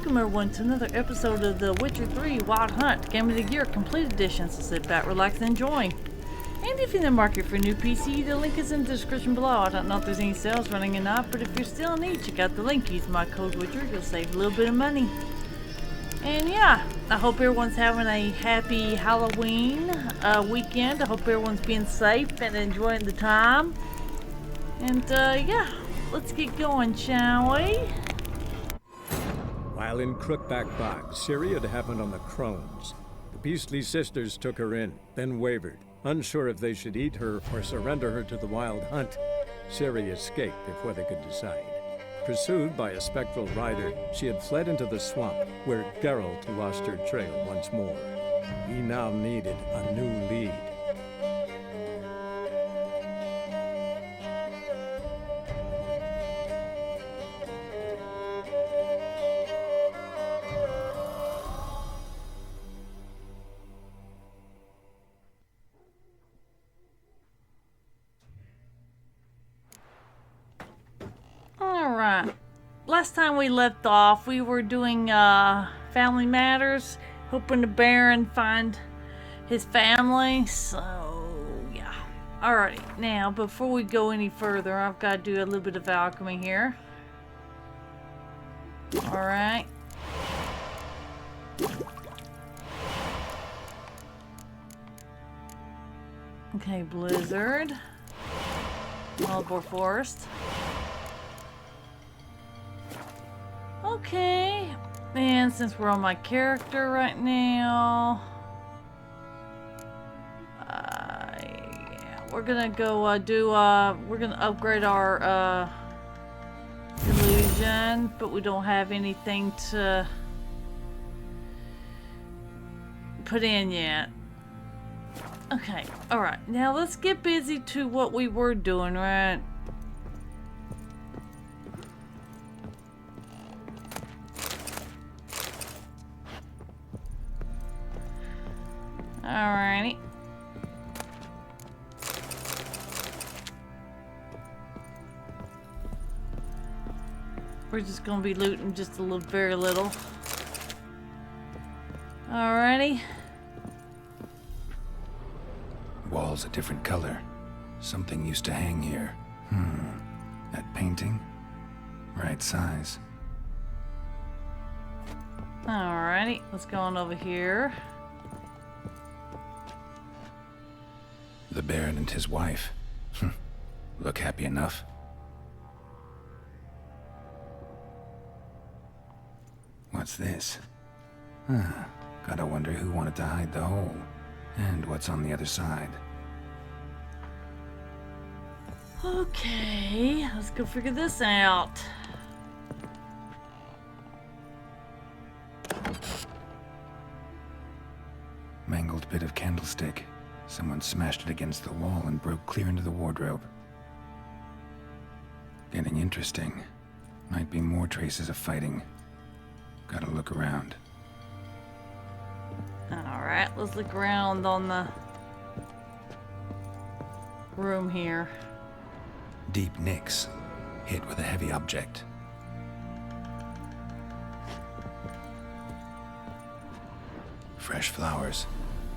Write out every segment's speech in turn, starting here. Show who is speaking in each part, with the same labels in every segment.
Speaker 1: Welcome everyone to another episode of the Witcher 3 Wild Hunt Game of the Year Complete Edition, so sit back, relax, and enjoy. And if you're in the market for a new PC, the link is in the description below. I don't know if there's any sales running or not, but if you're still in need, check out the link. Use my code Witcher, you'll save a little bit of money. And yeah, I hope everyone's having a happy Halloween weekend. I hope everyone's being safe and enjoying the time. And yeah, let's get going, shall we?
Speaker 2: While in Crookback Bog, Ciri had happened on the Crones. The Beastly Sisters took her in, then wavered, unsure if they should eat her or surrender her to the Wild Hunt. Ciri escaped before they could decide. Pursued by a spectral rider, she had fled into the swamp, where Geralt lost her trail once more. He now needed a new lead.
Speaker 1: Alright, last time we left off, we were doing family matters, hoping the Baron find his family, so yeah. Alrighty, now before we go any further, I've got to do a little bit of alchemy here. Alright. Okay, Blizzard. Motherboard Forest. Okay, and since we're on my character right now, yeah, we're gonna go we're gonna upgrade our illusion, but we don't have anything to put in yet. Okay, alright, now let's get busy to what we were doing, right? Alrighty. We're just gonna be looting just a little, very little. Alrighty.
Speaker 3: Wall's a different color. Something used to hang here. That painting? Right size.
Speaker 1: Alrighty, let's go on over here.
Speaker 3: The Baron and his wife. Look happy enough. What's this? Gotta wonder who wanted to hide the hole. And what's on the other side.
Speaker 1: Okay, let's go figure this out.
Speaker 3: Mangled bit of candlestick. Someone smashed it against the wall and broke clear into the wardrobe. Getting interesting. Might be more traces of fighting. Gotta look around.
Speaker 1: Alright, let's look around on the room here.
Speaker 3: Deep nicks. Hit with a heavy object. Fresh flowers.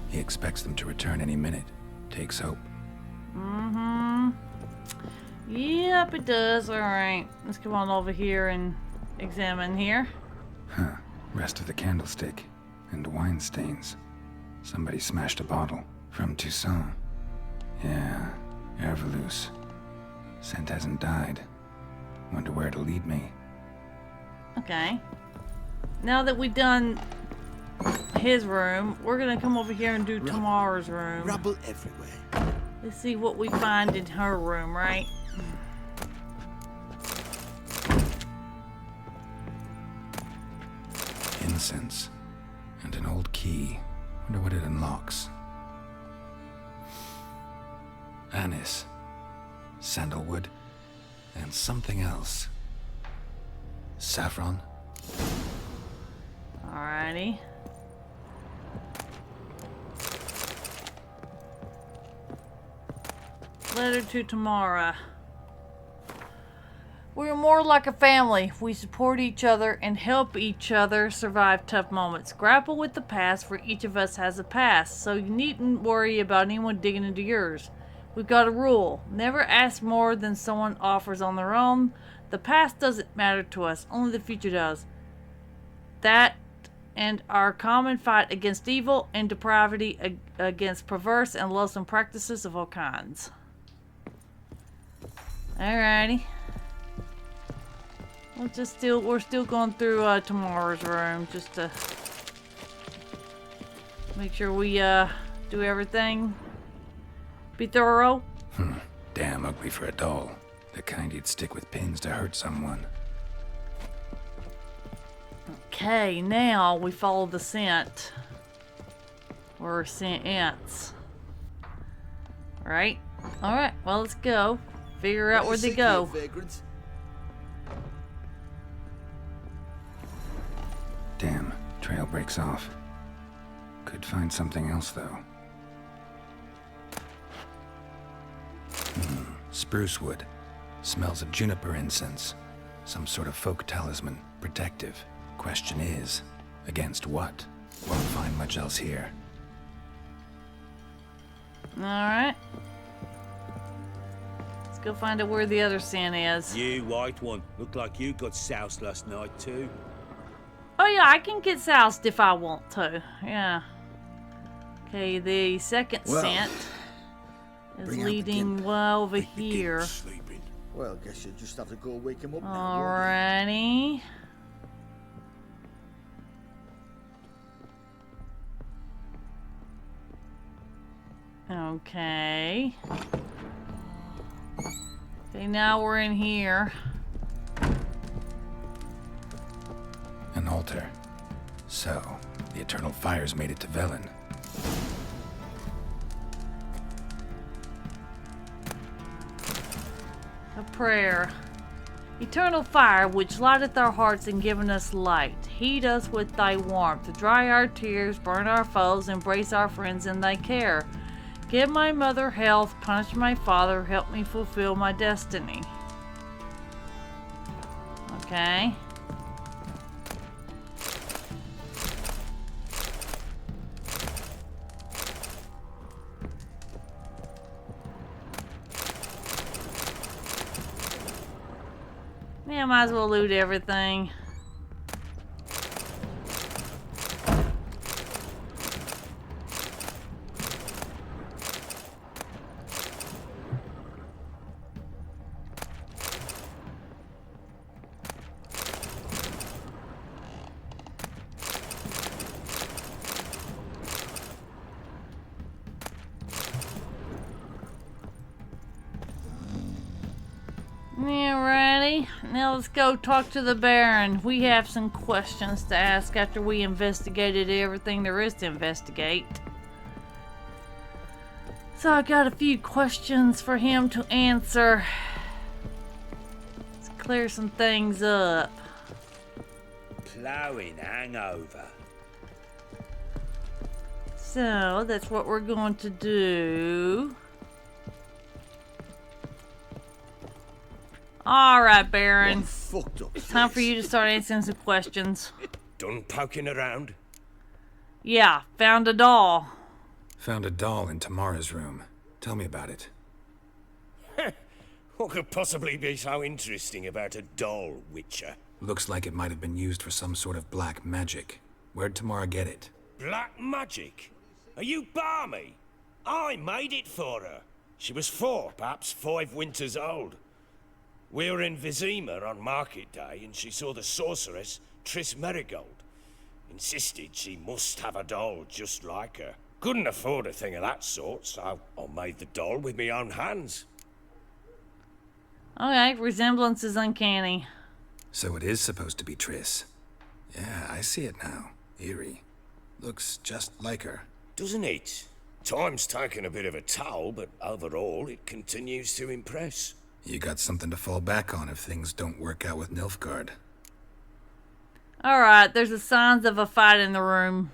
Speaker 3: He expects them to return any minute. Takes hope.
Speaker 1: Yep, it does. Alright, let's come on over here and examine here.
Speaker 3: Rest of the candlestick. And wine stains. Somebody smashed a bottle. From Toussaint. Yeah, Herveloos. Scent hasn't died. Wonder where it'll lead me.
Speaker 1: Okay. Now that we've done his room, we're gonna come over here and do Tamara's room.
Speaker 4: Rubble everywhere.
Speaker 1: Let's see what we find in her room, right?
Speaker 3: Incense. And an old key. Wonder what it unlocks. Anise. Sandalwood. And something else. Saffron.
Speaker 1: Alrighty. Letter to Tamara. We're more like a family. We support each other and help each other survive tough moments. Grapple with the past, for each of us has a past, so you needn't worry about anyone digging into yours. We've got a rule. Never ask more than someone offers on their own. The past doesn't matter to us, only the future does. That and our common fight against evil and depravity, against perverse and loathsome practices of all kinds. Alrighty. We're still going through tomorrow's room just to make sure we do everything. Be thorough.
Speaker 3: Damn ugly for a doll. The kind you'd stick with pins to hurt someone.
Speaker 1: Okay, now we follow the scent. Or scent ants. Alright. Alright, well, let's go. Figure out where they go.
Speaker 3: Damn, trail breaks off. Could find something else, though. Spruce wood. Smells of juniper incense. Some sort of folk talisman. Protective. Question is, against what? Won't find much else here.
Speaker 1: Alright. Let's go find out where the other scent is.
Speaker 4: You white one. Looked like you got soused last night too.
Speaker 1: Oh yeah, I can get soused if I want to. Yeah. Okay, the second scent is leading well over here.
Speaker 5: Well, guess you just have to go wake him up now.
Speaker 1: Alrighty. Okay. Okay, now we're in here.
Speaker 3: An altar. So, the eternal fires made it to Velen.
Speaker 1: A prayer. Eternal fire, which lighteth our hearts and giveth us light, heat us with thy warmth, dry our tears, burn our foes, embrace our friends in thy care. Give my mother health, punish my father, help me fulfill my destiny. Okay. Yeah, might as well loot everything. Alrighty, now let's go talk to the Baron. We have some questions to ask after we investigated everything there is to investigate. So I got a few questions for him to answer. Let's clear some things up.
Speaker 4: Plowing hangover.
Speaker 1: So that's what we're going to do. Alright, Baron.
Speaker 5: Fucked up.
Speaker 1: It's time for you to start answering some questions.
Speaker 4: Done poking around?
Speaker 1: Yeah, found a doll.
Speaker 3: Found a doll in Tamara's room. Tell me about it.
Speaker 4: What could possibly be so interesting about a doll, Witcher?
Speaker 3: Looks like it might have been used for some sort of black magic. Where'd Tamara get it?
Speaker 4: Black magic? Are you balmy? I made it for her. She was 4, perhaps 5 winters old. We were in Vizima on market day, and she saw the sorceress, Triss Merigold. Insisted she must have a doll just like her. Couldn't afford a thing of that sort, so I made the doll with my own hands.
Speaker 1: Okay, resemblance is uncanny.
Speaker 3: So it is supposed to be Triss. Yeah, I see it now. Eerie. Looks just like her.
Speaker 4: Doesn't it? Time's taken a bit of a toll, but overall it continues to impress.
Speaker 3: You got something to fall back on if things don't work out with Nilfgaard.
Speaker 1: Alright, there's the signs of a fight in the room.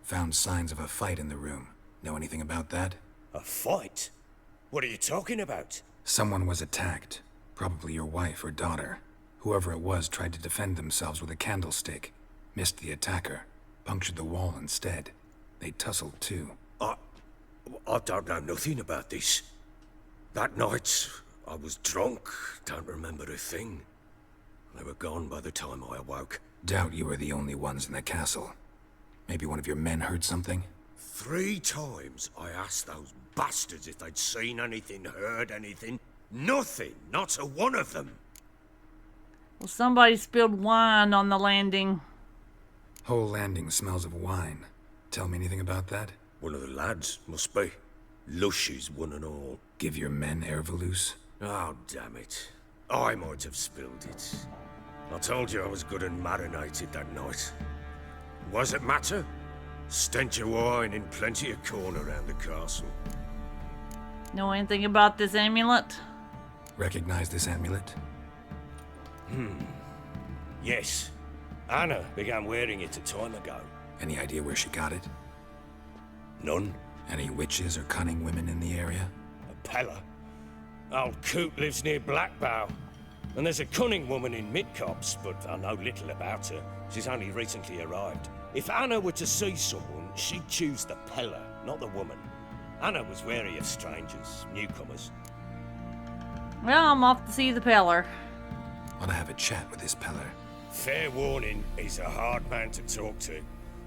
Speaker 3: Found signs of a fight in the room. Know anything about that?
Speaker 4: A fight? What are you talking about?
Speaker 3: Someone was attacked. Probably your wife or daughter. Whoever it was tried to defend themselves with a candlestick. Missed the attacker. Punctured the wall instead. They tussled too.
Speaker 4: I don't know nothing about this. That night, I was drunk, don't remember a thing. They were gone by the time I awoke.
Speaker 3: Doubt you were the only ones in the castle. Maybe one of your men heard something?
Speaker 4: 3 times I asked those bastards if they'd seen anything, heard anything. Nothing, not a one of them.
Speaker 1: Well, somebody spilled wine on the landing.
Speaker 3: Whole landing smells of wine. Tell me anything about that?
Speaker 4: One of the lads, must be. Lushes, one and all.
Speaker 3: Give your men Ervalus?
Speaker 4: Oh, damn it. I might have spilled it. I told you I was good and marinated that night. Was it matter? Stench of wine in plenty of corn around the castle.
Speaker 1: Know anything about this amulet?
Speaker 3: Recognize this amulet?
Speaker 4: Yes. Anna began wearing it a time ago.
Speaker 3: Any idea where she got it?
Speaker 4: None.
Speaker 3: Any witches or cunning women in the area?
Speaker 4: A Pella. Old Coot lives near Blackbow. And there's a cunning woman in Midcopse, but I know little about her. She's only recently arrived. If Anna were to see someone, she'd choose the Pella, not the woman. Anna was wary of strangers, newcomers.
Speaker 1: Well, I'm off to see the Peller.
Speaker 3: Want to have a chat with this Peller?
Speaker 4: Fair warning, he's a hard man to talk to.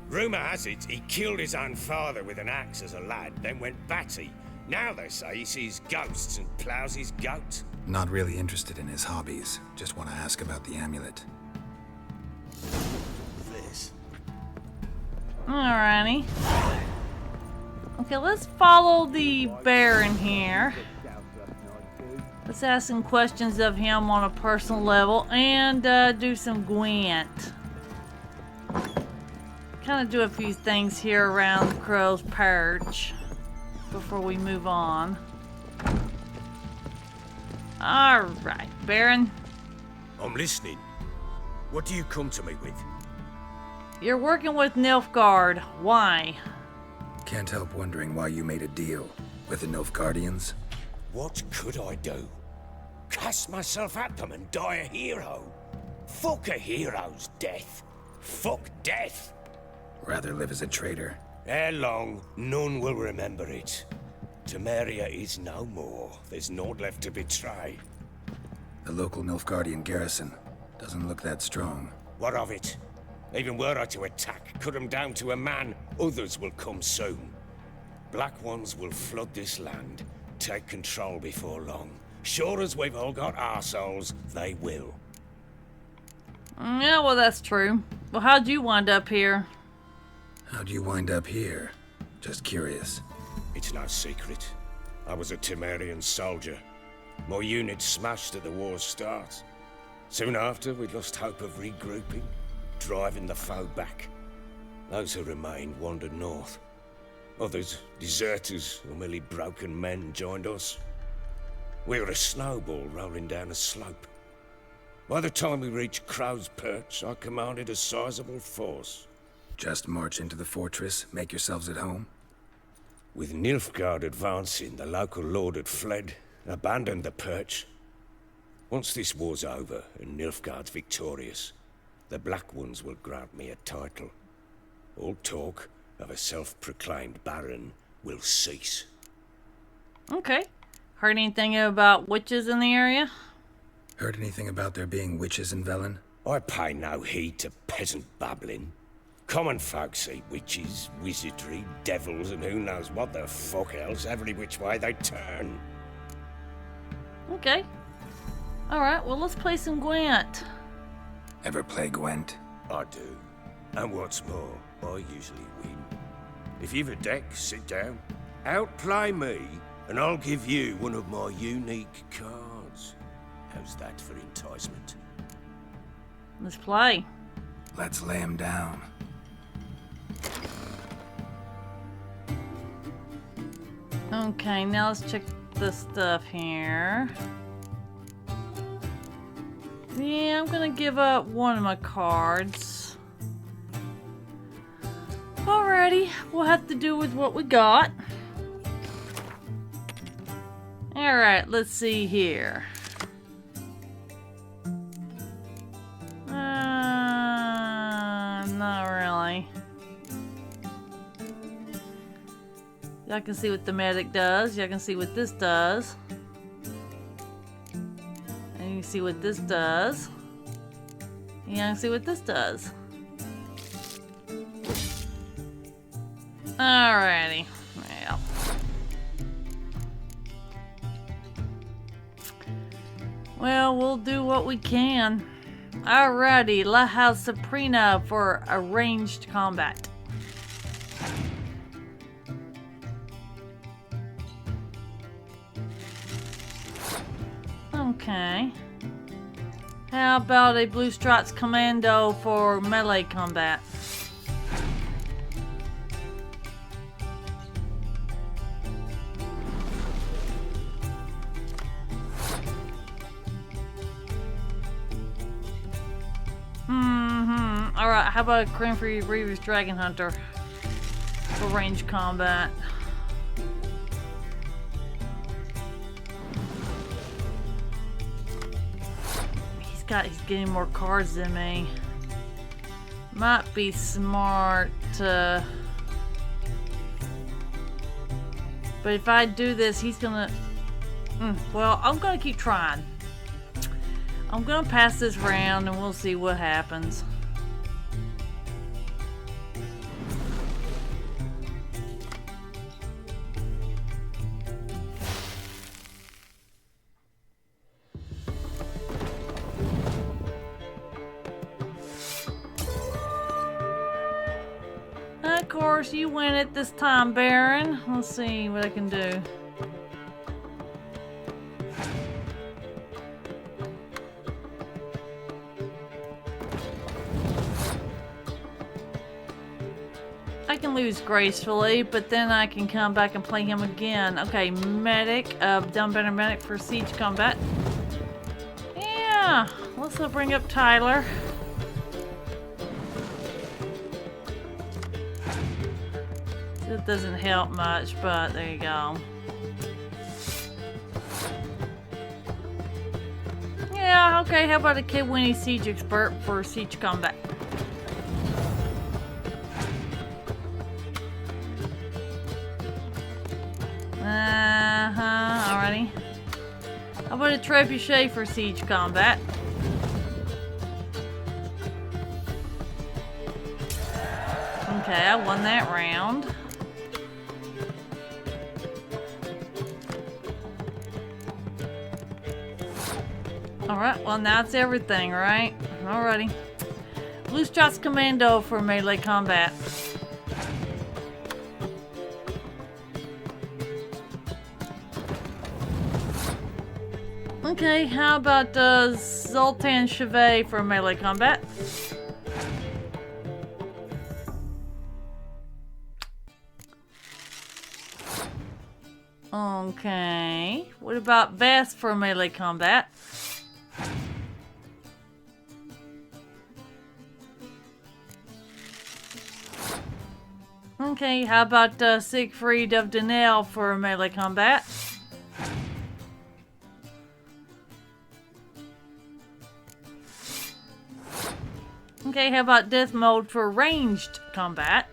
Speaker 4: Rumour has it he killed his own father with an axe as a lad, then went batty. Now they say he sees ghosts and ploughs his goat.
Speaker 3: Not really interested in his hobbies. Just want to ask about the amulet.
Speaker 4: This.
Speaker 1: Alrighty. Okay, let's follow the Baron here. Let's ask some questions of him on a personal level and do some Gwent. Kind of do a few things here around the Crow's Perch before we move on. Alright, Baron.
Speaker 4: I'm listening. What do you come to me with?
Speaker 1: You're working with Nilfgaard. Why?
Speaker 3: Can't help wondering why you made a deal with the Nilfgaardians.
Speaker 4: What could I do? Cast myself at them and die a hero? Fuck a hero's death. Fuck death.
Speaker 3: Rather live as a traitor.
Speaker 4: Ere long, none will remember it. Temeria is no more. There's naught left to betray.
Speaker 3: The local Nilfgaardian garrison doesn't look that strong.
Speaker 4: What of it? Even were I to attack, cut them down to a man, others will come soon. Black ones will flood this land, take control before long. Sure as we've all got arseholes, they will.
Speaker 1: Yeah, well, that's true. Well, how'd you wind up here?
Speaker 3: How'd you wind up here? Just curious.
Speaker 4: It's no secret. I was a Temerian soldier. My unit smashed at the war's start. Soon after, we lost hope of regrouping, driving the foe back. Those who remained wandered north. Others, deserters or merely broken men, joined us. We were a snowball rolling down a slope. By the time we reached Crow's Perch, I commanded a sizable force.
Speaker 3: Just march into the fortress, make yourselves at home?
Speaker 4: With Nilfgaard advancing, the local lord had fled, abandoned the perch. Once this war's over and Nilfgaard's victorious, the Black Ones will grant me a title. All talk of a self-proclaimed baron will cease.
Speaker 1: Okay. Heard anything about witches in the area?
Speaker 3: Heard anything about there being witches in Velen?
Speaker 4: I pay no heed to peasant babbling. Common folk see witches, wizardry, devils, and who knows what the fuck else every which way they turn.
Speaker 1: Okay. Alright, well, let's play some Gwent.
Speaker 3: Ever play Gwent?
Speaker 4: I do. And what's more, I usually win. If you've a deck, sit down. Outplay me, and I'll give you one of my unique cards. How's that for enticement?
Speaker 1: Let's play.
Speaker 3: Let's lay him down.
Speaker 1: Okay, now let's check the stuff here. Yeah, I'm gonna give up one of my cards. Alrighty, we'll have to do with what we got. Alright, let's see here. Y'all can see what the medic does. Y'all can see what this does. And you can see what this does. And y'all can see what this does. Alrighty. Well. Well, we'll do what we can. Alrighty, La House Sabrina for arranged combat. Okay. How about a Blue Stripes Commando for melee combat? Alright, how about a Cranberry Reaver's Dragon Hunter for range combat? He's getting more cards than me. Might be smart to... But if I do this, he's gonna... well, I'm gonna keep trying. I'm gonna pass this round and we'll see what happens. Of course, you win it this time, Baron. Let's see what I can do. I can lose gracefully, but then I can come back and play him again. Okay, medic, done better medic for siege combat. Yeah, let's bring up Tyler. It doesn't help much, but there you go. Yeah, okay, how about a Kid Winnie Siege Expert for siege combat? Alrighty. How about a Trebuchet for siege combat? Okay, I won that round. Alright, well now it's everything, right? Alrighty. Blue Stripes Commando for melee combat. Okay, how about Zoltan Chevet for melee combat? Okay, what about Vest for melee combat? Okay, how about Siegfried of Denel for melee combat? Okay, how about Death Mode for ranged combat?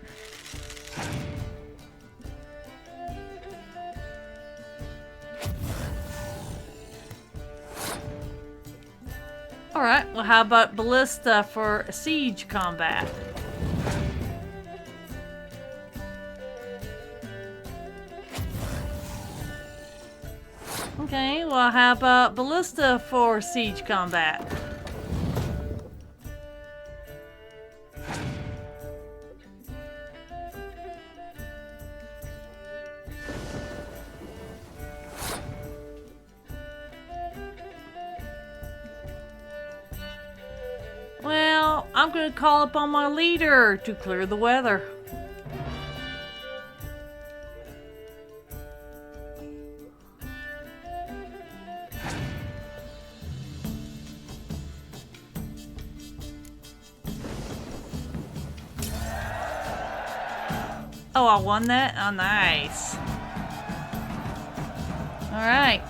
Speaker 1: Alright, well how about Ballista for siege combat? Okay, well how about Ballista for siege combat? Well, I'm gonna call upon my leader to clear the weather. Oh, I won that? Oh, nice. Alright.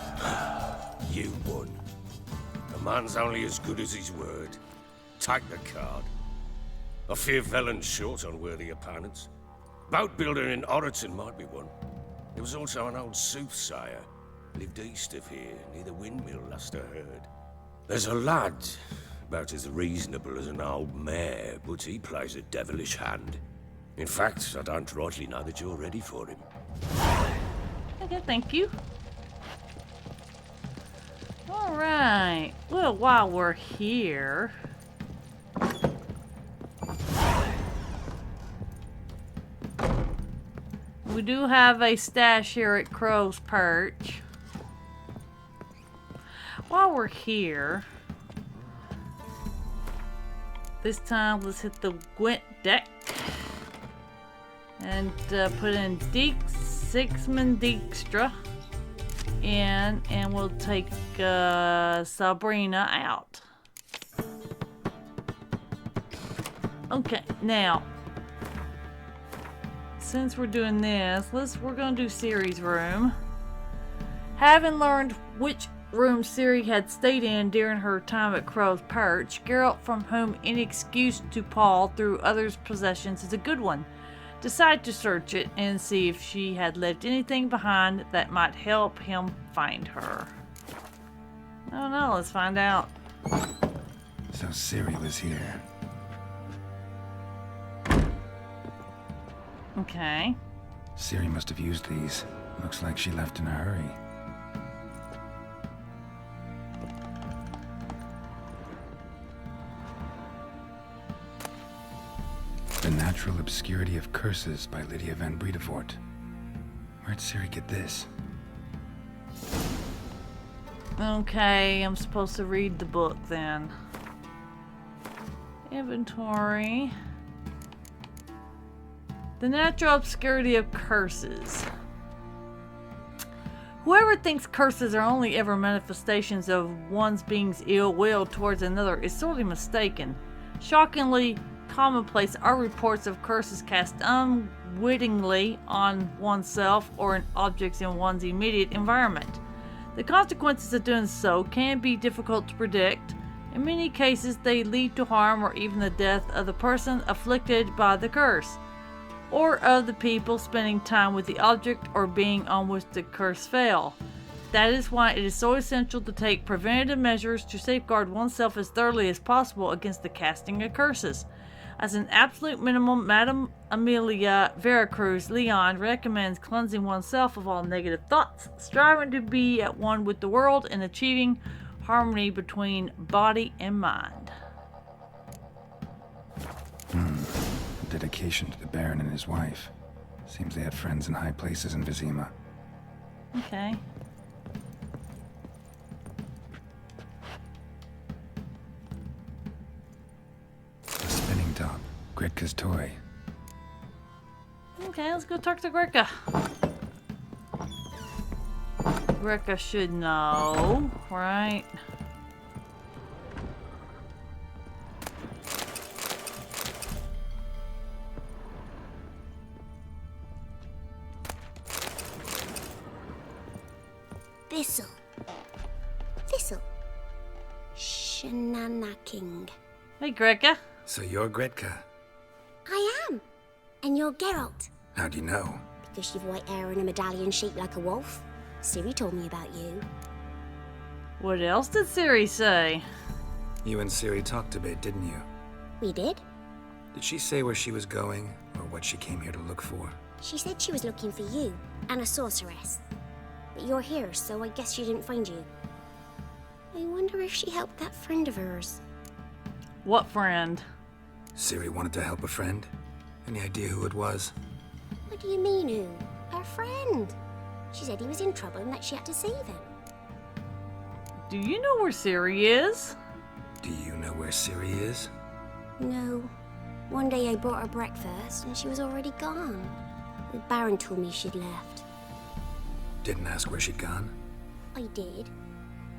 Speaker 4: You won. A man's only as good as his word. Take the card. I fear Velen's short on worthy opponents. Boat builder in Oroton might be one. There was also an old soothsayer. Lived east of here, near the windmill, last I heard. There's a lad, about as reasonable as an old mare, but he plays a devilish hand. In fact, I don't rightly know that you're ready for him.
Speaker 1: Okay, thank you. Alright. Well, while we're here... we do have a stash here at Crow's Perch. While we're here... this time, let's hit the Gwent deck. And put in Sixman Dijkstra. And we'll take Sabrina out. Okay, now... since we're doing this, we're gonna do Ciri's room. Having learned which room Ciri had stayed in during her time at Crow's Perch, Geralt, from whom any excuse to paw through others' possessions is a good one, decide to search it and see if she had left anything behind that might help him find her. I don't know, let's find out.
Speaker 3: So Ciri was here.
Speaker 1: Okay.
Speaker 3: Ciri must have used these. Looks like she left in a hurry. The Natural Obscurity of Curses by Lydia van Bredevoort. Where'd Ciri get this?
Speaker 1: Okay, I'm supposed to read the book then. Inventory. The Natural Obscurity of Curses. Whoever thinks curses are only ever manifestations of one's being's ill will towards another is sorely mistaken. Shockingly commonplace are reports of curses cast unwittingly on oneself or in objects in one's immediate environment. The consequences of doing so can be difficult to predict. In many cases, they lead to harm or even the death of the person afflicted by the curse, or of the people spending time with the object or being on which the curse fell. That is why it is so essential to take preventative measures to safeguard oneself as thoroughly as possible against the casting of curses. As an absolute minimum, Madame Amelia Veracruz Leon recommends cleansing oneself of all negative thoughts, striving to be at one with the world, and achieving harmony between body and mind.
Speaker 3: Dedication to the Baron and his wife. Seems they had friends in high places in Vizima.
Speaker 1: Okay.
Speaker 3: A spinning top. Gretka's toy.
Speaker 1: Okay, let's go talk to Gretka. Gretka should know, right?
Speaker 6: Thistle. Shenanaking.
Speaker 1: Hey, Gretka.
Speaker 3: So you're Gretka.
Speaker 6: I am. And you're Geralt.
Speaker 3: How do you know?
Speaker 6: Because you've white hair and a medallion shaped like a wolf. Ciri told me about you.
Speaker 1: What else did Ciri say?
Speaker 3: You and Ciri talked a bit, didn't you?
Speaker 6: We did.
Speaker 3: Did she say where she was going, or what she came here to look for?
Speaker 6: She said she was looking for you and a sorceress. But you're here, so I guess she didn't find you. I wonder if she helped that friend of hers.
Speaker 1: What friend?
Speaker 3: Ciri wanted to help a friend? Any idea who it was?
Speaker 6: What do you mean, who? Her friend. She said he was in trouble and that she had to save him.
Speaker 1: Do you know where Ciri is?
Speaker 3: Do you know where Ciri is?
Speaker 6: No. One day I brought her breakfast and she was already gone. The Baron told me she'd left.
Speaker 3: Didn't ask where she'd gone?
Speaker 6: I did.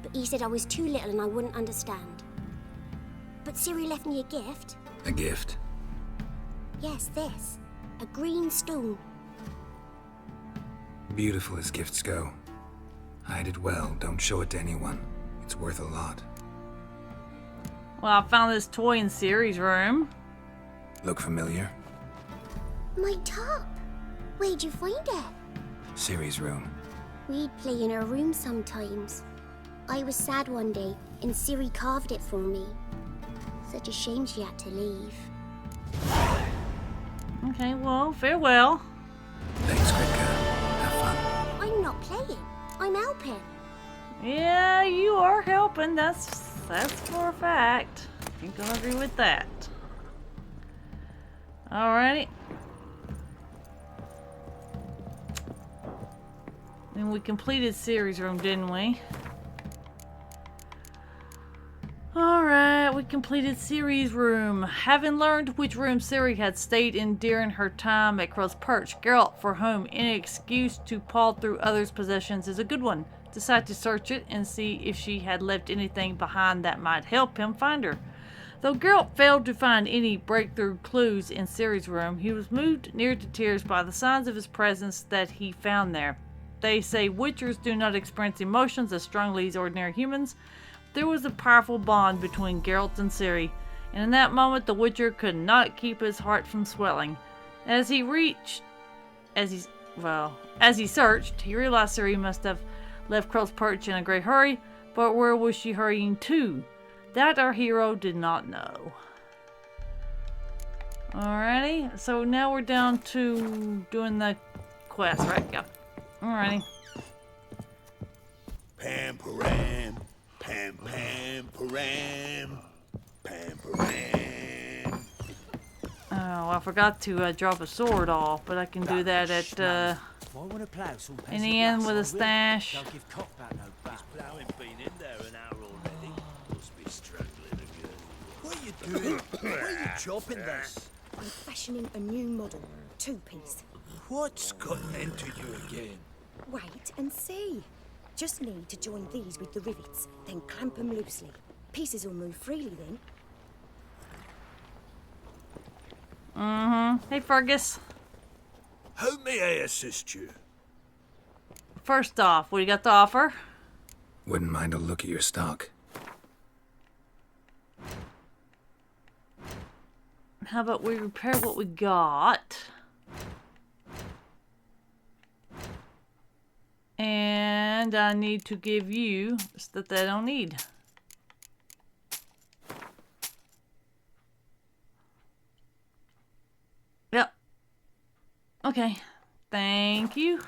Speaker 6: But he said I was too little and I wouldn't understand. But Ciri left me a gift.
Speaker 3: A gift?
Speaker 6: Yes, this. A green stone.
Speaker 3: Beautiful as gifts go. Hide it well, don't show it to anyone. It's worth a lot.
Speaker 1: Well, I found this toy in Ciri's room.
Speaker 3: Look familiar?
Speaker 6: My top. Where'd you find it?
Speaker 3: Siri's room.
Speaker 6: We'd play in her room sometimes. I was sad one day, and Siri carved it for me. Such a shame she had to leave.
Speaker 1: Okay, well, farewell.
Speaker 3: Thanks, Kritka. Have fun.
Speaker 6: I'm not playing. I'm helping.
Speaker 1: Yeah, you are helping. That's for a fact. You can agree with that. Alrighty. And we completed Siri's room, didn't we? Alright, we completed Siri's room. Having learned which room Siri had stayed in during her time at Crow's Perch, Geralt, for whom any excuse to paw through others' possessions is a good one, decided to search it and see if she had left anything behind that might help him find her. Though Geralt failed to find any breakthrough clues in Siri's room, he was moved near to tears by the signs of his presence that he found there. They say Witchers do not experience emotions as strongly as ordinary humans. There was a powerful bond between Geralt and Ciri, and in that moment the Witcher could not keep his heart from swelling. As he searched, he realized Ciri must have left Crow's Perch in a great hurry, but where was she hurrying to? That our hero did not know. Alrighty, so now we're down to doing the quest, right? Yep. Alrighty.
Speaker 7: Pam param, pam pam param, pam param.
Speaker 1: Oh, I forgot to drop a sword off, but I can do that at in the end with a stash.
Speaker 4: His ploughing been in there an hour already. Must be struggling again.
Speaker 7: What are you doing? Why are you chopping this?
Speaker 8: I'm fashioning a new model, two-piece.
Speaker 7: What's gotten into you again?
Speaker 8: Wait and see. Just need to join these with the rivets, then clamp them loosely. Pieces will move freely then.
Speaker 1: Hey, Fergus.
Speaker 7: How may I assist you?
Speaker 1: First off, what do you got to offer?
Speaker 3: Wouldn't mind a look at your stock.
Speaker 1: How about we repair what we got? And I need to give you stuff that I don't need. Yep. Okay. Thank you.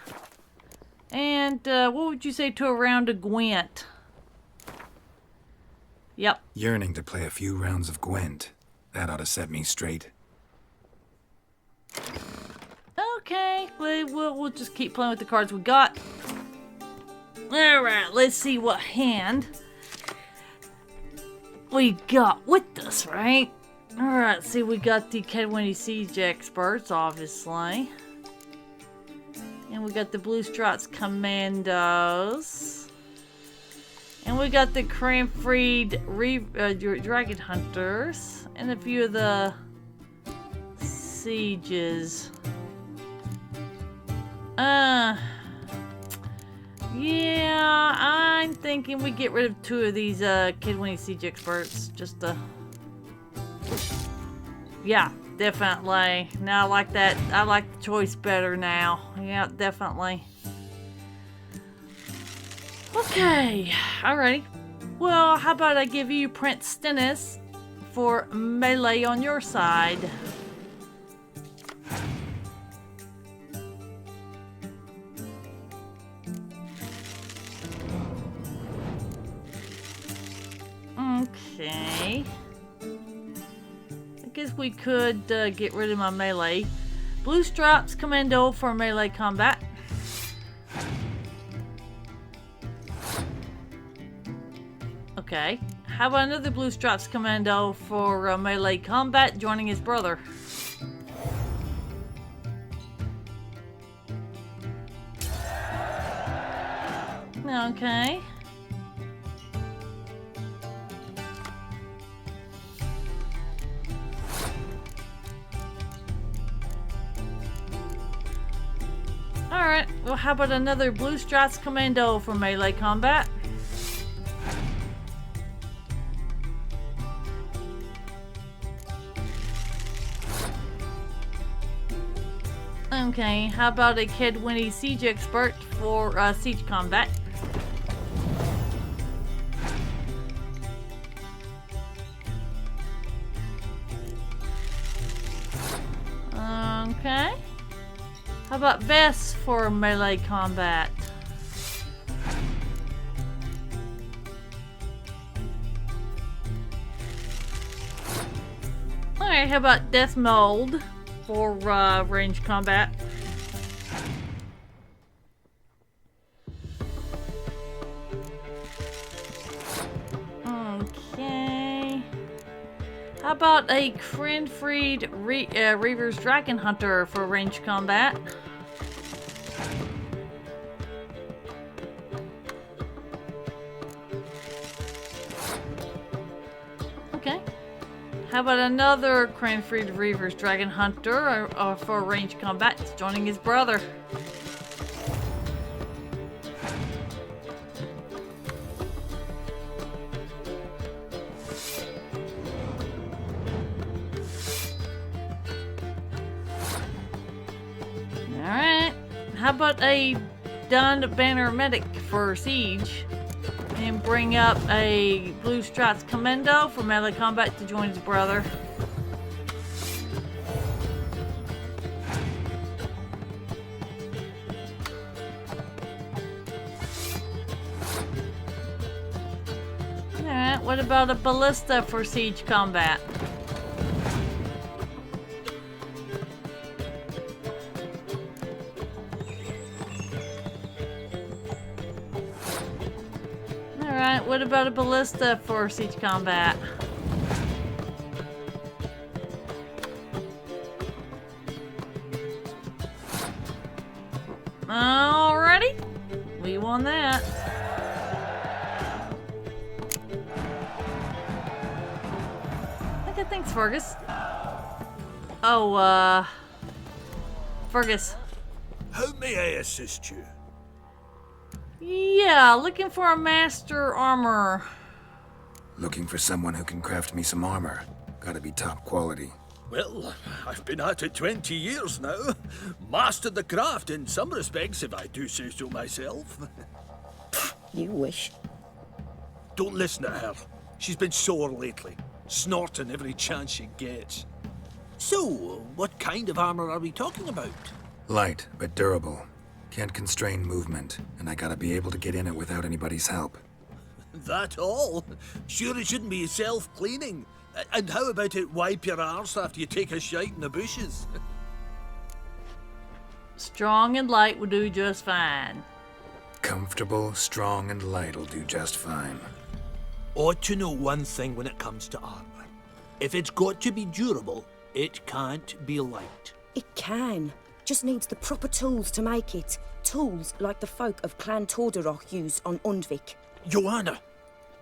Speaker 1: And what would you say to a round of Gwent? Yep.
Speaker 3: Yearning to play a few rounds of Gwent. That ought to set me straight.
Speaker 1: Okay, we'll just keep playing with the cards we got. Alright, let's see what hand we got with us, right? Alright, see, we got the Kedwinny Siege Experts, obviously. And we got the Blue Strats Commandos. And we got the Cranfried Dragon Hunters. And a few of the Sieges. Yeah, I'm thinking we get rid of two of these Kedwinny Siege Experts. Just yeah, definitely. Now I like that. I like the choice better now. Yeah, definitely. Okay, alrighty. Well, how about I give you Prince Stennis for melee on your side? Okay. I guess we could get rid of my melee. Blue Stripes Commando for melee combat. Okay. How about another Blue Stripes Commando for melee combat, joining his brother? Okay. Alright, well, how about another Blue Stripes Commando for melee combat? Okay, how about a Kedwini siege expert for siege combat? Okay. How about Bess for melee combat? Alright, how about Death Mold for range combat? Okay. How about a Krenfried Reaver's Dragon Hunter for range combat? Okay. How about another Krenfried Reaver's Dragon Hunter for range combat? It's joining his brother. Alright. How about a Dun Banner Medic for siege? And bring up a Blue Stripes Commando for melee combat to join his brother. Alright, what about a Ballista for siege combat? Alright, what about a Ballista for siege combat? Alrighty, we won that. Okay, thanks, Fergus. Oh, Fergus.
Speaker 7: How may I assist you?
Speaker 1: Yeah, looking for a master armor.
Speaker 3: Looking for someone who can craft me some armor. Gotta be top quality.
Speaker 7: Well, I've been at it 20 years now. Mastered the craft in some respects, if I do say so myself.
Speaker 8: You wish.
Speaker 7: Don't listen to her. She's been sore lately, snorting every chance she gets. So, what kind of armor are we talking about?
Speaker 3: Light, but durable. Can't constrain movement, and I gotta be able to get in it without anybody's help.
Speaker 7: That all? Sure it shouldn't be self-cleaning. And how about it wipe your arse after you take a shite in the bushes?
Speaker 1: Strong and light will do just fine.
Speaker 3: Comfortable, strong, and light'll do just fine.
Speaker 7: Ought to know one thing when it comes to armor. If it's got to be durable, it can't be light.
Speaker 8: It can. Just needs the proper tools to make it. Tools like the folk of Clan Torderoch use on Undvik.
Speaker 7: Joanna,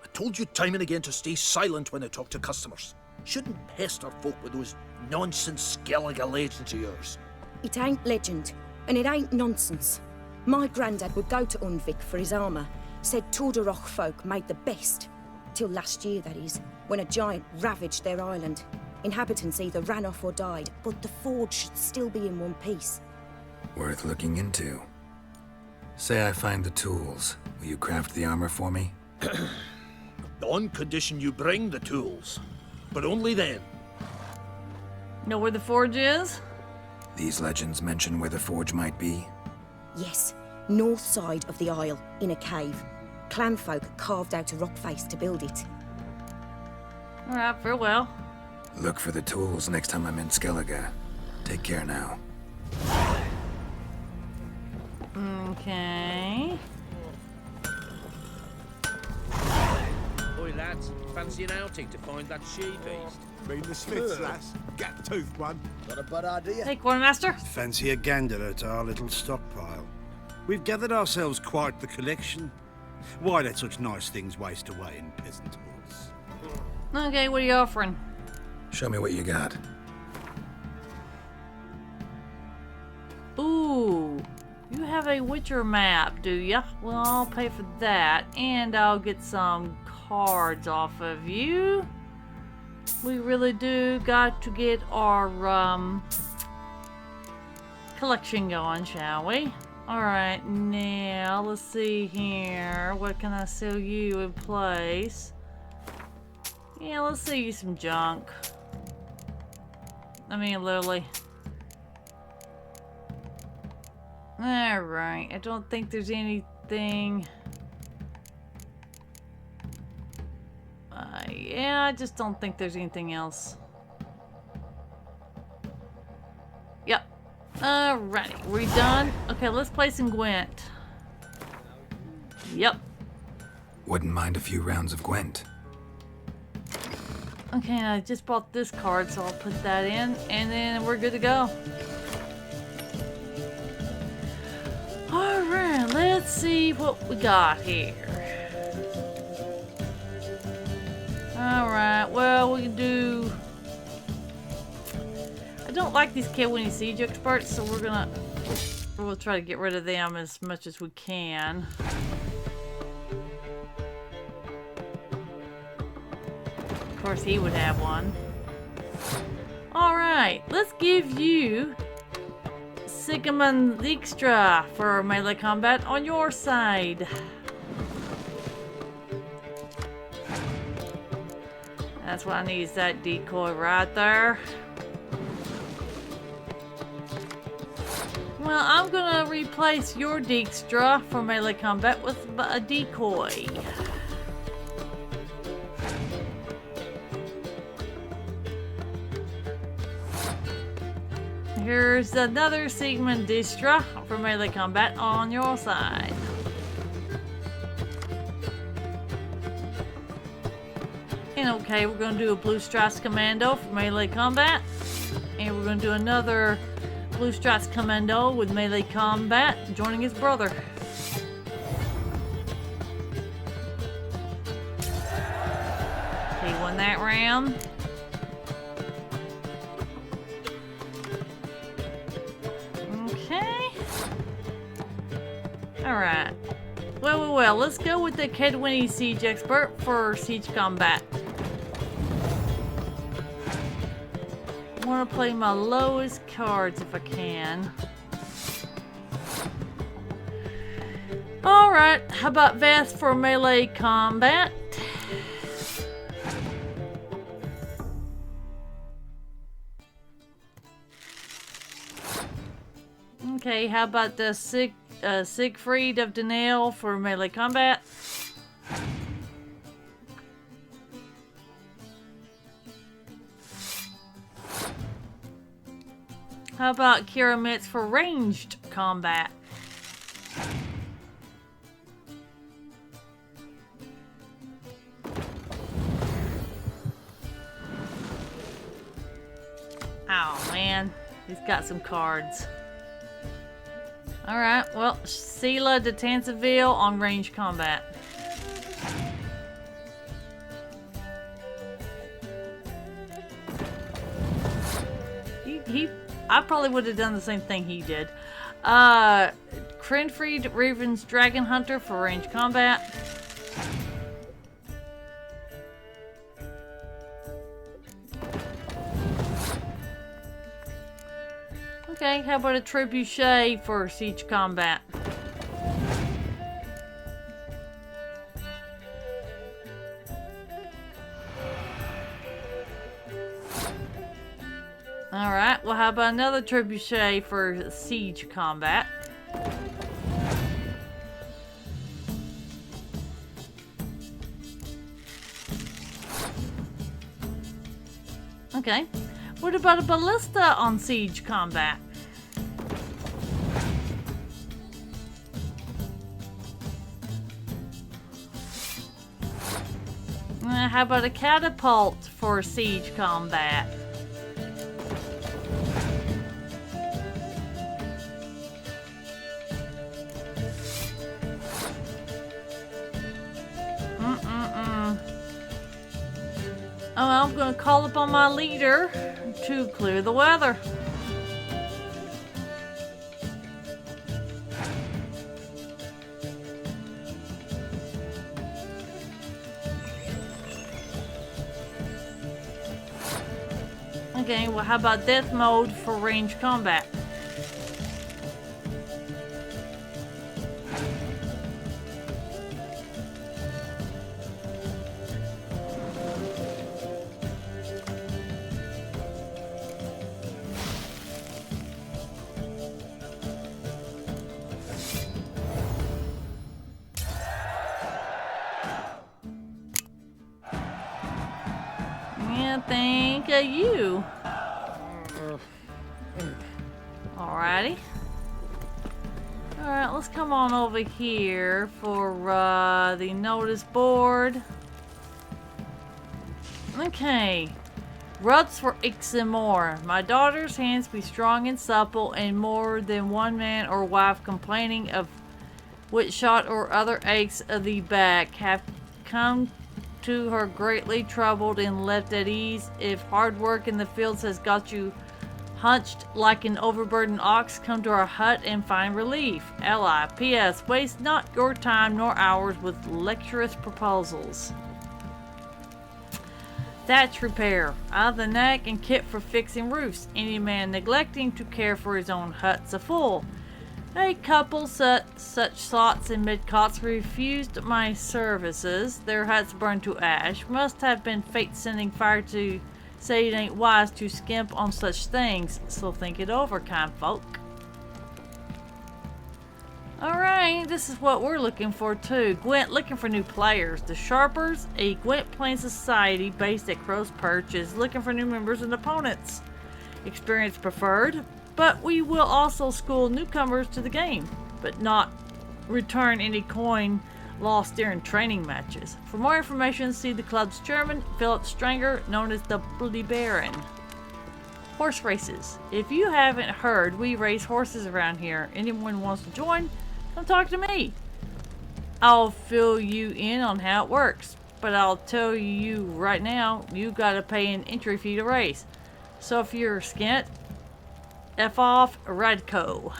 Speaker 7: I told you time and again to stay silent when I talk to customers. Shouldn't pester folk with those nonsense Skellige legends of yours.
Speaker 8: It ain't legend, and it ain't nonsense. My granddad would go to Undvik for his armour. Said Torderoch folk made the best. Till last year, that is, when a giant ravaged their island. Inhabitants either ran off or died, but the forge should still be in one piece.
Speaker 3: Worth looking into. Say I find the tools. Will you craft the armor for me?
Speaker 7: On condition you bring the tools. But only then.
Speaker 1: Know where the forge is?
Speaker 3: These legends mention where the forge might be.
Speaker 8: Yes, north side of the isle, in a cave. Clanfolk carved out a rock face to build it.
Speaker 1: Alright, farewell.
Speaker 3: Look for the tools next time I'm in Skellige. Take care now.
Speaker 1: Okay.
Speaker 9: Oi lads, fancy an outing to find that she-beast?
Speaker 10: Mean the Smiths, lass. Gap-toothed one.
Speaker 5: Not a bad idea.
Speaker 1: Hey, Quartermaster.
Speaker 10: Fancy a gander at our little stockpile. We've gathered ourselves quite the collection. Why let such nice things waste away in peasant halls?
Speaker 1: Okay, what are you offering?
Speaker 3: Show me what you got.
Speaker 1: Ooh, you have a Witcher map, do ya? Well, I'll pay for that, and I'll get some cards off of you. We really do got to get our collection going, shall we? Alright, now let's see here. What can I sell you in place? Yeah, let's sell you some junk. I mean, literally. Alright, I don't think there's anything. Yeah, I just don't think there's anything else. Yep. Alrighty, we done? Okay, let's play some Gwent. Yep.
Speaker 3: Wouldn't mind a few rounds of Gwent.
Speaker 1: Okay, I just bought this card, so I'll put that in, and then we're good to go. Alright, let's see what we got here. Alright, well, we can do... I don't like these K-Winnie Siege Experts, so we'll try to get rid of them as much as we can. Of course, he would have one. Alright, let's give you Sigmund Dijkstra for melee combat on your side. That's what I need, is that decoy right there. Well, I'm gonna replace your Dijkstra for melee combat with a decoy. Here's another Sigmund Dijkstra for melee combat on your side. And okay, we're going to do a Blue Stripes Commando for melee combat. And we're going to do another Blue Stripes Commando with melee combat, joining his brother. He won that round. Okay. Alright. Well, let's go with the K-Winnie Siege Expert for siege combat. I want to play my lowest cards if I can. Alright, how about Vest for melee combat? Okay, how about the Siegfried of Danail for melee combat? How about Kiramitz for ranged combat? Oh man, he's got some cards. Alright, well, Sheila de Tanseville on range combat. I probably would have done the same thing he did. Krenfried Raven's Dragon Hunter for range combat. Okay, how about a Trebuchet for siege combat? Alright, well how about another Trebuchet for siege combat? Okay, what about a Ballista on siege combat? How about a Catapult for siege combat? Oh, I'm going to call upon my leader to clear the weather. Okay, well how about death mode for range combat? And think of you. Alrighty. Alright, let's come on over here for the notice board. Okay. Ruts for aches and more. My daughter's hands be strong and supple, and more than one man or wife complaining of wit shot or other aches of the back have come to her greatly troubled and left at ease. If hard work in the fields has got you hunched like an overburdened ox, come to our hut and find relief. Ally. P.S. Waste not your time nor ours with lecturous proposals. Thatch repair. Out of the neck and kit for fixing roofs. Any man neglecting to care for his own hut's a fool. A couple such slots and mid-cots refused my services. Their huts burned to ash. Must have been fate sending fire to say it ain't wise to skimp on such things. So think it over, kind folk. Alright, this is what we're looking for too. Gwent looking for new players. The Sharpers, a Gwent playing society based at Crow's Perch, is looking for new members and opponents. Experience preferred, but we will also school newcomers to the game, but not return any coin lost during training matches. For more information, see the club's chairman, Philip Stranger, known as the Bloody Baron. Horse races. If you haven't heard, we race horses around here. Anyone wants to join, come talk to me. I'll fill you in on how it works, but I'll tell you right now, you gotta pay an entry fee to race. So if you're skint, F off, Radco.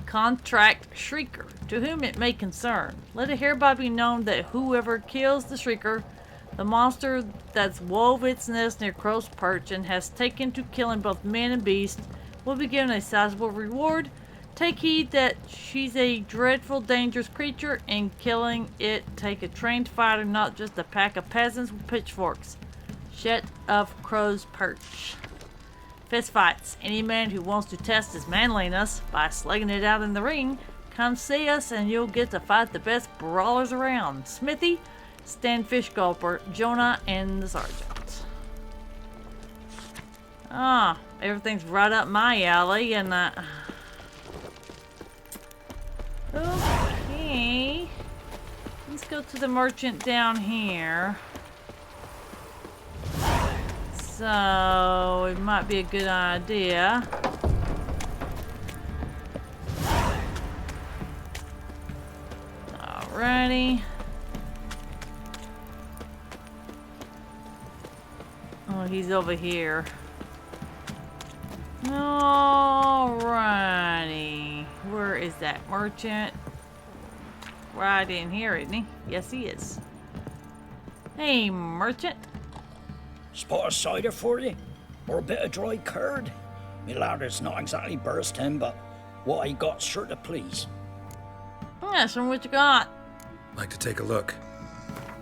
Speaker 1: Contract Shrieker. To whom it may concern, let it hereby be known that whoever kills the Shrieker, the monster that's wove its nest near Crow's Perch and has taken to killing both man and beast, will be given a sizable reward. Take heed that she's a dreadful, dangerous creature, and killing it take a trained fighter, not just a pack of peasants with pitchforks. Shet of Crow's Perch. Fist fights. Any man who wants to test his manliness by slugging it out in the ring, come see us and you'll get to fight the best brawlers around. Smithy, Stan Fish Gulper, Jonah, and the Sergeant. Ah, everything's right up my alley, and okay. Let's go to the merchant down here. So, it might be a good idea. Alrighty. Oh, he's over here. Alrighty. Where is that merchant? Right in here, isn't he? Yes, he is. Hey, merchant.
Speaker 11: Spot of cider for you? Or a bit of dry curd? Me ladder's not exactly bursting, but what I got's sure to please.
Speaker 1: Yeah, so what you got?
Speaker 3: Like to take a look.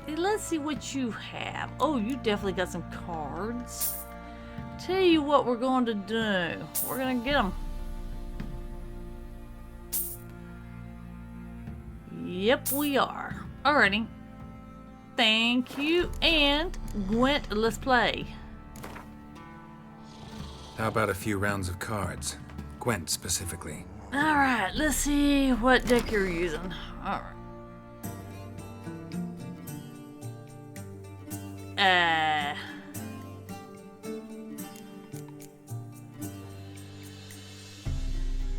Speaker 1: Hey, let's see what you have. Oh, you definitely got some cards. Tell you what we're going to do. We're going to get them. Yep, we are. Alrighty. Thank you. And Gwent, let's play.
Speaker 3: How about a few rounds of cards? Gwent specifically.
Speaker 1: Alright, let's see what deck you're using. Alright.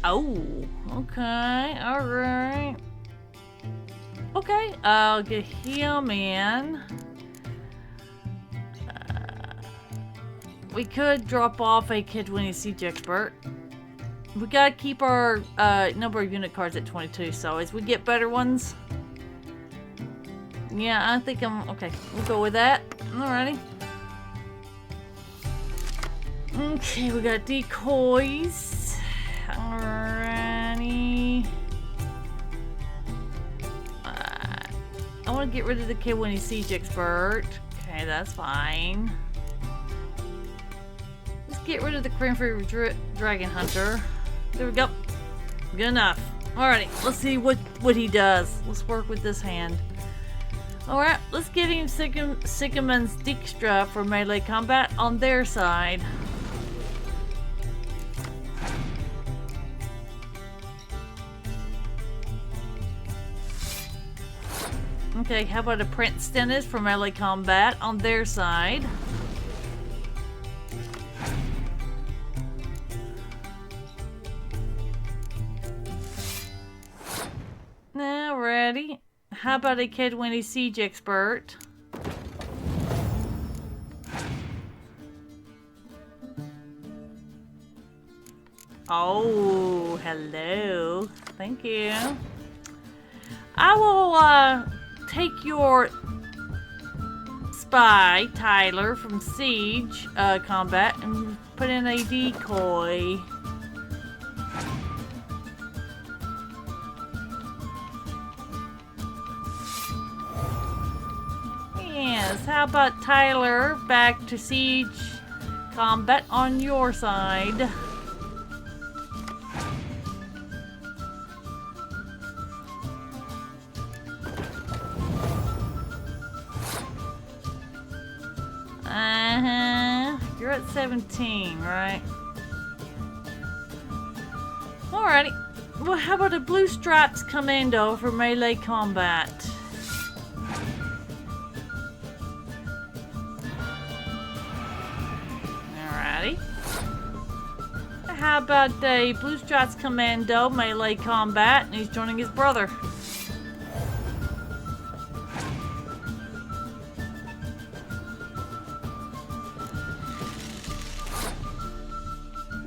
Speaker 1: Oh, okay, alright. Okay, I'll get him in. We could drop off a Kid Winnie Siege Expert. We gotta keep our number of unit cards at 22, so as we get better ones. Yeah, I think I'm okay. We'll go with that. Alrighty. Okay, we got decoys. Alrighty. I want to get rid of the Kid Winnie Siege Expert. Okay, that's fine. Let's get rid of the Cranberry Dragon Hunter. There we go. Good enough. Alrighty, let's see what he does. Let's work with this hand. Alright, let's give him Sycamond's Dijkstra for melee combat on their side. Okay, how about a Prince Stennis for melee combat on their side? Now, ready? How about a Kedwini Siege Expert? Oh, hello. Thank you. I will take your spy, Tyler, from Siege Combat and put in a decoy. Yes, how about Tyler back to Siege Combat on your side? You're at 17, right? Alrighty. Well, how about a Blue Stripes Commando for melee combat? Alrighty. How about a Blue Stripes Commando melee combat, and he's joining his brother.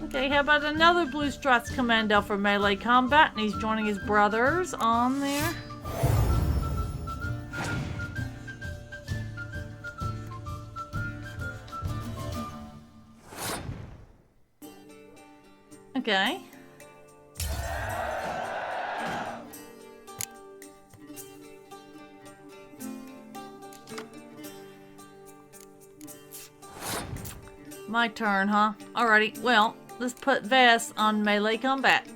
Speaker 1: Okay, how about another Blue Stripes Commando for melee combat, and he's joining his brothers on there. Okay. My turn, huh? Alrighty, well, let's put Vess on melee combat.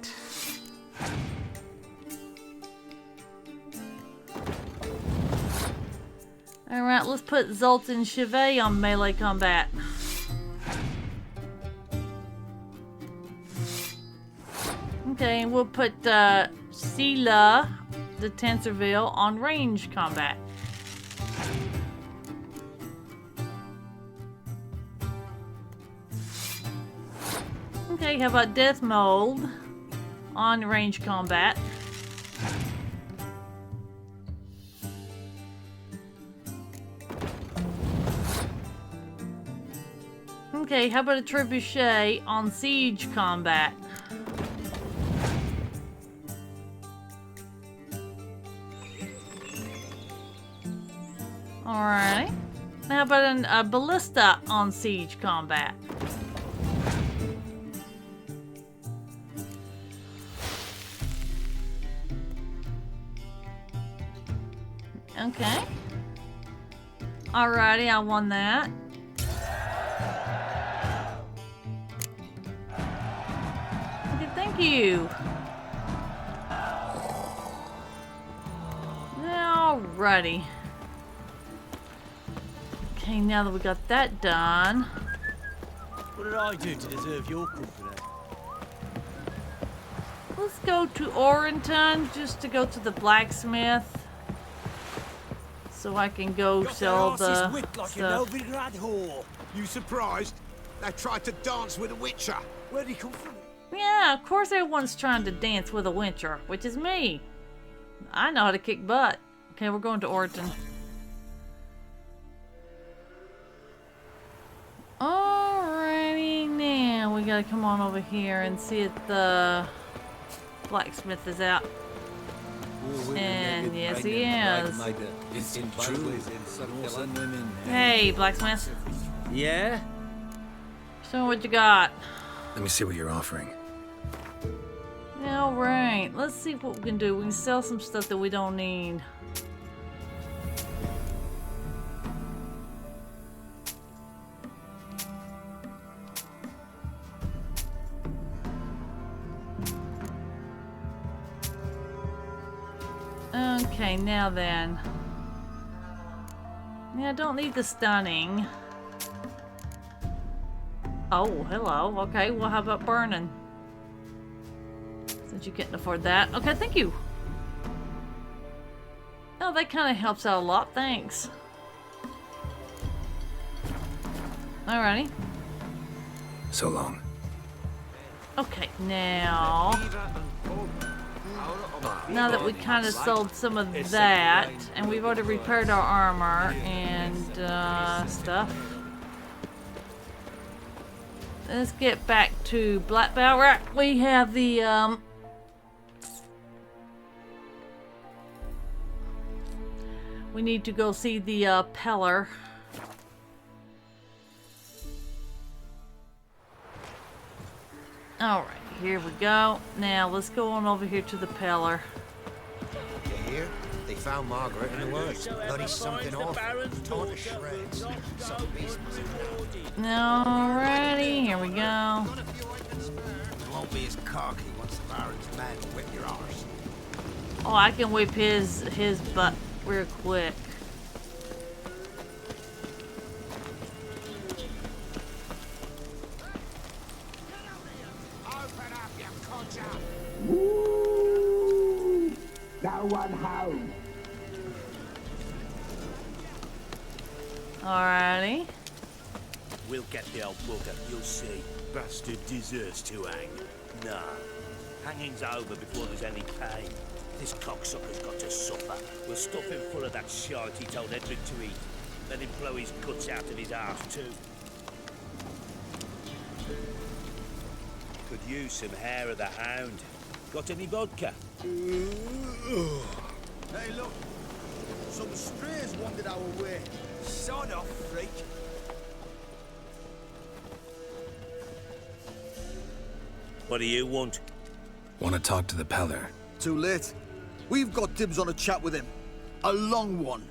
Speaker 1: Alright, let's put Zoltan Chevet on melee combat. Okay, and we'll put Sela, the Tensorville, on range combat. Okay, how about Death Mold on range combat? Okay, how about a Trebuchet on siege combat? Alright. How about a Ballista on siege combat? Okay. Alrighty, I won that. Okay, thank you. Alrighty. Okay, now that we got that done.
Speaker 12: What did I do to deserve your company?
Speaker 1: Let's go to Orrington just to go to the blacksmith. So I can go sell the stuff.
Speaker 13: You surprised? They tried to dance with a witcher. Where'd he come from?
Speaker 1: Yeah, of course everyone's trying to dance with a witcher, which is me. I know how to kick butt. Okay, we're going to Orton. Alrighty, now we gotta come on over here and see if the blacksmith is out. And yes, he is.
Speaker 12: It's true.
Speaker 1: Hey, blacksmith.
Speaker 12: Yeah?
Speaker 1: Show me what you got.
Speaker 3: Let me see what you're offering.
Speaker 1: Alright, let's see what we can do. We can sell some stuff that we don't need. Okay, now then. Yeah, I don't need the stunning. Oh, hello. Okay, well, how about burning? Since you can't afford that. Okay, thank you. Oh, that kind of helps out a lot. Thanks. Alrighty.
Speaker 3: So long.
Speaker 1: Okay, now that we kind of sold some of that, and we've already repaired our armor and stuff, let's get back to Black Belt. Right, we have the we need to go see the Peller. Alright, here we go. Now, let's go on over here to the Peller.
Speaker 13: You hear? They found Margaret in the woods. Bloody something off. Torn to shreds. Some beast was in there.
Speaker 1: Alrighty, here we go.
Speaker 13: It won't be as cocky once the Baron's men whip your arse.
Speaker 1: Oh, I can whip his butt real quick.
Speaker 14: No one home.
Speaker 1: Alrighty.
Speaker 9: We'll get the old bugger, you'll see. Bastard deserves to hang. Nah. Hanging's over before there's any pain. This cocksucker's got to suffer. We'll stuff him full of that shite he told Edric to eat. Let him blow his guts out of his arse too. Could use some hair of the hound. Got any vodka?
Speaker 13: Hey, look. Some strays wandered our way. Sod off, freak.
Speaker 9: What do you want?
Speaker 3: Want to talk to the Peller.
Speaker 5: Too late. We've got dibs on a chat with him. A long one.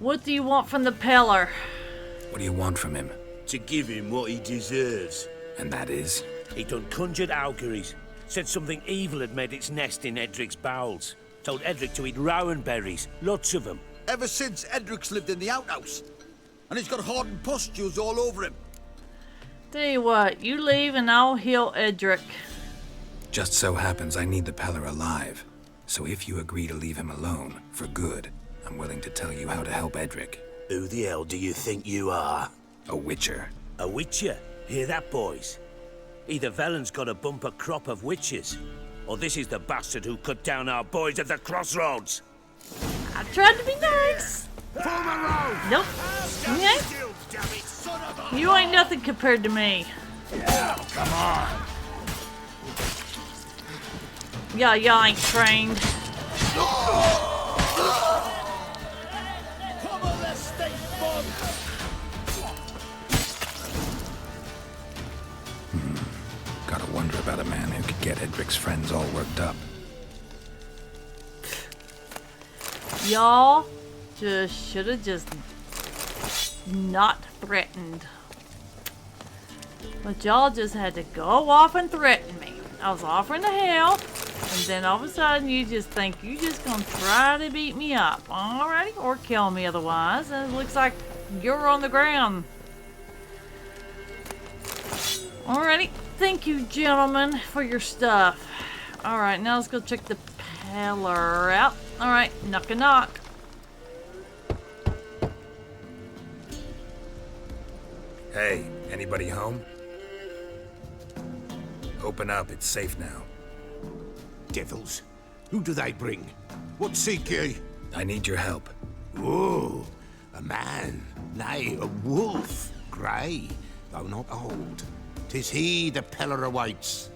Speaker 1: What do you want from the Peller?
Speaker 3: What do you want from him?
Speaker 9: To give him what he deserves.
Speaker 3: And that is?
Speaker 9: He done conjured auguries. Said something evil had made its nest in Edric's bowels. Told Edric to eat rowan berries. Lots of them.
Speaker 5: Ever since Edric's lived in the outhouse. And he's got hardened pustules all over him.
Speaker 1: Tell you what, you leave and I'll heal Edric.
Speaker 3: Just so happens I need the Peller alive. So if you agree to leave him alone, for good, I'm willing to tell you how to help Edric.
Speaker 9: Who the hell do you think you are?
Speaker 3: A witcher.
Speaker 9: A witcher? Hear that, boys? Either Velen's got a bumper crop of witches, or this is the bastard who cut down our boys at the crossroads.
Speaker 1: I tried to be nice. Nope. Okay. You ain't nothing compared to me.
Speaker 13: Yeah, come on.
Speaker 1: Yeah, y'all ain't trained.
Speaker 13: Come on, let's stay fun.
Speaker 3: Gotta wonder about a man who could get Edric's friends all worked up.
Speaker 1: Y'all just should have just not threatened. But y'all just had to go off and threaten me. I was offering to help, and then all of a sudden you just think you just gonna try to beat me up. Alrighty, or kill me otherwise. And it looks like you're on the ground. Alrighty, thank you gentlemen for your stuff. Alright, now let's go check the Peller out. Alright, knock a knock.
Speaker 3: Hey, anybody home? Open up, it's safe now.
Speaker 13: Devils? Who do they bring? What seek ye?
Speaker 3: I need your help.
Speaker 13: Oh, a man, nay, a wolf. Grey, though not old. 'Tis he the Peller awaits.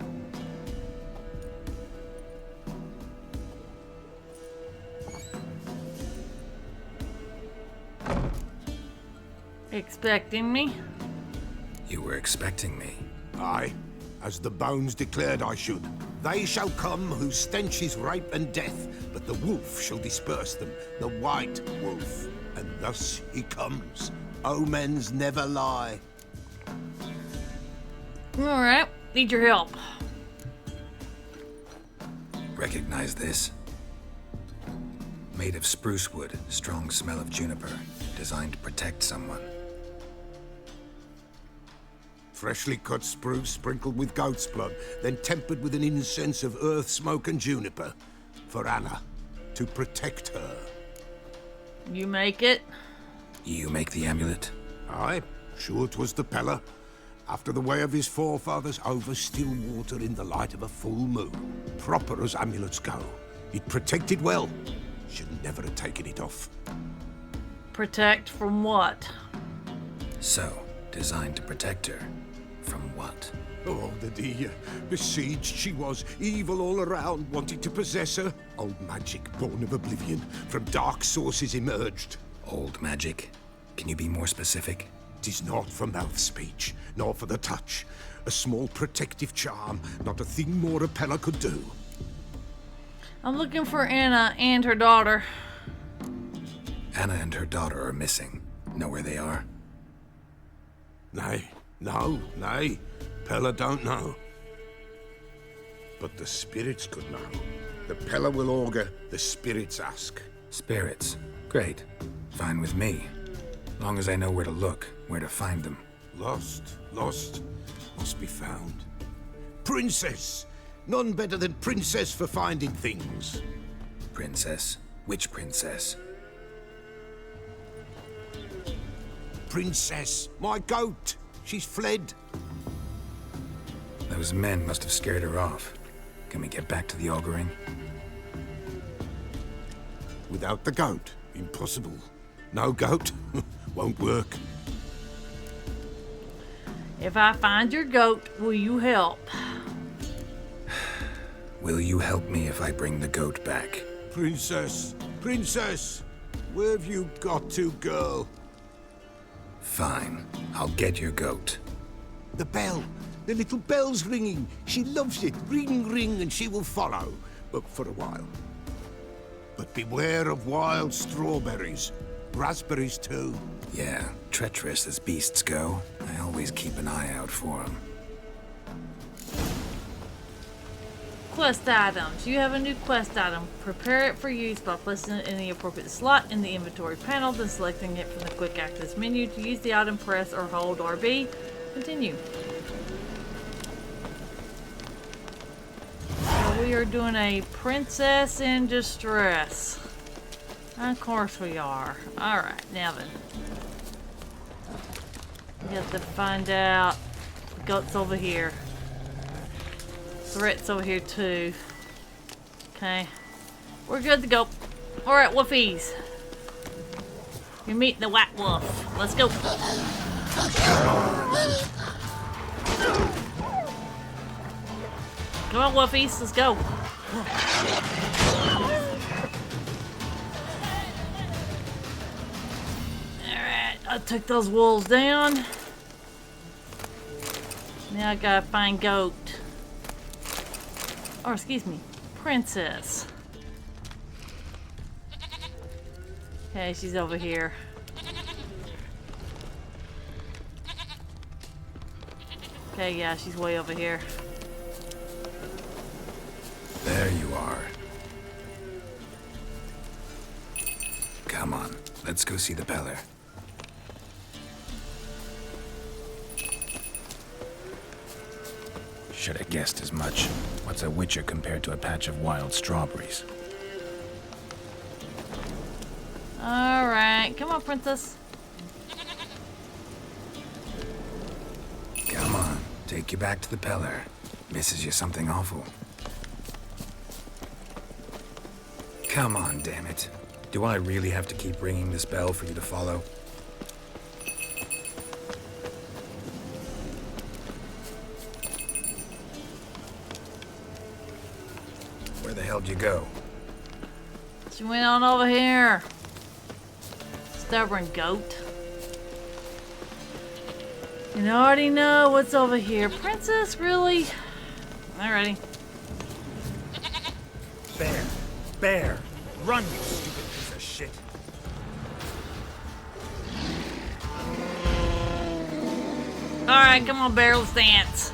Speaker 1: Expecting me?
Speaker 3: You were expecting me.
Speaker 13: Aye, as the bones declared I should. They shall come whose stench is rape and death, but the wolf shall disperse them, the white wolf. And thus he comes. Omens never lie.
Speaker 1: Alright, need your help.
Speaker 3: Recognize this? Made of spruce wood, strong smell of juniper. Designed to protect someone.
Speaker 13: Freshly cut spruce sprinkled with goat's blood, then tempered with an incense of earth, smoke, and juniper. For Anna, to protect her.
Speaker 1: You make it?
Speaker 3: You make the amulet?
Speaker 13: Aye, sure 'twas the Pella. After the way of his forefathers, over still water in the light of a full moon. Proper as amulets go. It protected well. Should never have taken it off.
Speaker 1: Protect from what?
Speaker 3: So, designed to protect her. From what?
Speaker 13: Oh, the besieged she was, evil all around, wanted to possess her. Old magic, born of oblivion, from dark sources emerged.
Speaker 3: Old magic? Can you be more specific?
Speaker 13: 'Tis not for mouth speech, nor for the touch. A small protective charm, not a thing more a Pella could do.
Speaker 1: I'm looking for Anna and her daughter.
Speaker 3: Anna and her daughter are missing. Know where they are?
Speaker 13: Nay, no, nay. Pella don't know. But the spirits could know. The Pella will augur, the spirits ask.
Speaker 3: Spirits? Great. Fine with me. Long as I know where to look, where to find them.
Speaker 13: Lost, must be found. Princess! None better than Princess for finding things.
Speaker 3: Princess? Which princess?
Speaker 13: Princess, my goat. She's fled.
Speaker 3: Those men must have scared her off. Can we get back to the auguring?
Speaker 13: Without the goat, impossible. No goat, won't work.
Speaker 1: If I find your goat, will you help?
Speaker 3: Will you help me if I bring the goat back?
Speaker 13: Princess, princess, where have you got to, girl?
Speaker 3: Fine, I'll get your goat.
Speaker 13: The bell, the little bell's ringing. She loves it. Ring, ring, and she will follow, but for a while. But beware of wild strawberries. Raspberries, too.
Speaker 3: Yeah, treacherous as beasts go. I always keep an eye out for them.
Speaker 1: Quest items. You have a new quest item. Prepare it for use by placing it in the appropriate slot in the inventory panel, then selecting it from the quick access menu. To use the item, press or hold RB. Continue. So we are doing a princess in distress. Of course we are. Alright, now then. We have to find out. The goat's over here. Threat's over here too. Okay. We're good to go. Alright, wolfies. You're meeting the white wolf. Let's go. Come on, wolfies. Let's go. Alright, I took those wolves down. Now I gotta find goat. Or excuse me, princess. Okay, she's over here. Okay, yeah, she's way over here.
Speaker 3: There you are. Come on, let's go see the Peller. Should have guessed as much. What's a witcher compared to a patch of wild strawberries?
Speaker 1: Alright, come on, princess.
Speaker 3: Come on, take you back to the Peller. Misses you something awful. Come on, damn it. Do I really have to keep ringing this bell for you to follow? Where the hell did you go?
Speaker 1: She went on over here. Stubborn goat. You already know what's over here. Princess, really? Alrighty.
Speaker 3: Bear! Bear! Run, you stupid piece of shit!
Speaker 1: Alright, come on, bear, let's dance.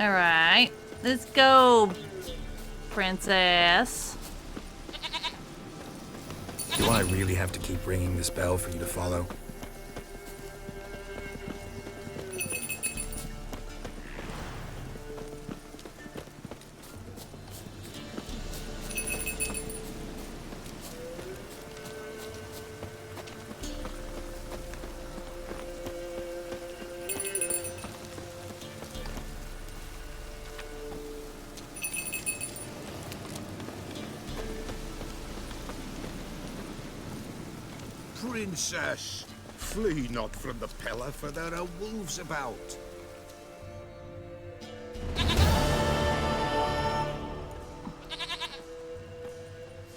Speaker 1: Alright. Let's go, princess.
Speaker 3: Do I really have to keep ringing this bell for you to follow?
Speaker 13: Princess, flee not from the pillar, for there are wolves about.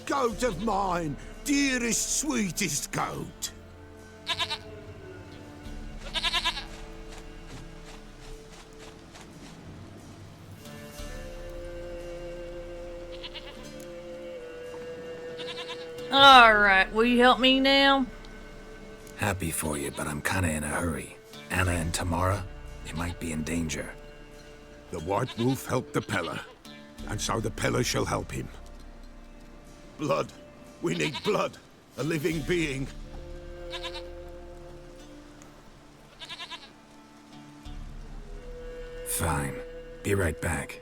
Speaker 13: Goat of mine, dearest, sweetest goat.
Speaker 1: Alright, will you help me now?
Speaker 3: Happy for you, but I'm kinda in a hurry. Anna and Tamara, they might be in danger.
Speaker 13: The White Wolf helped the Peller, and so the Peller shall help him. Blood. We need blood. A living being.
Speaker 3: Fine. Be right back.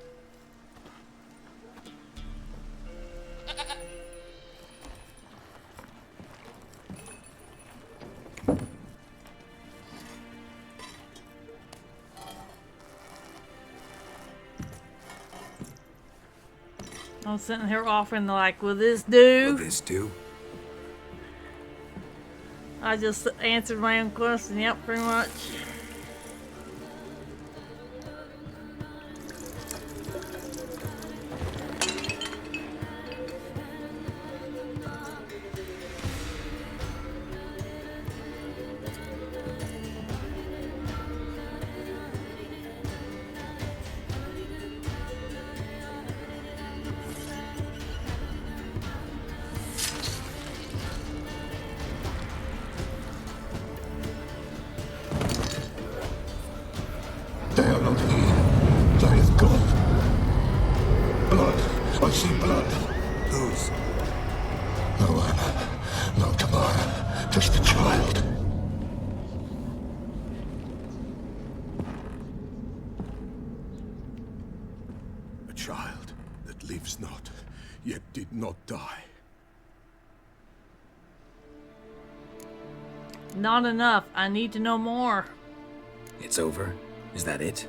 Speaker 1: I'm sitting here offering, like, will this do?
Speaker 3: Will this do?
Speaker 1: I just answered my own question. Yep, pretty much.
Speaker 13: They are not here. They is gone. Blood. I see blood. Whose? No Anna. No Tamara. Just the child. A child that lives not, yet did not die.
Speaker 1: Not enough. I need to know more.
Speaker 3: It's over? Is that it?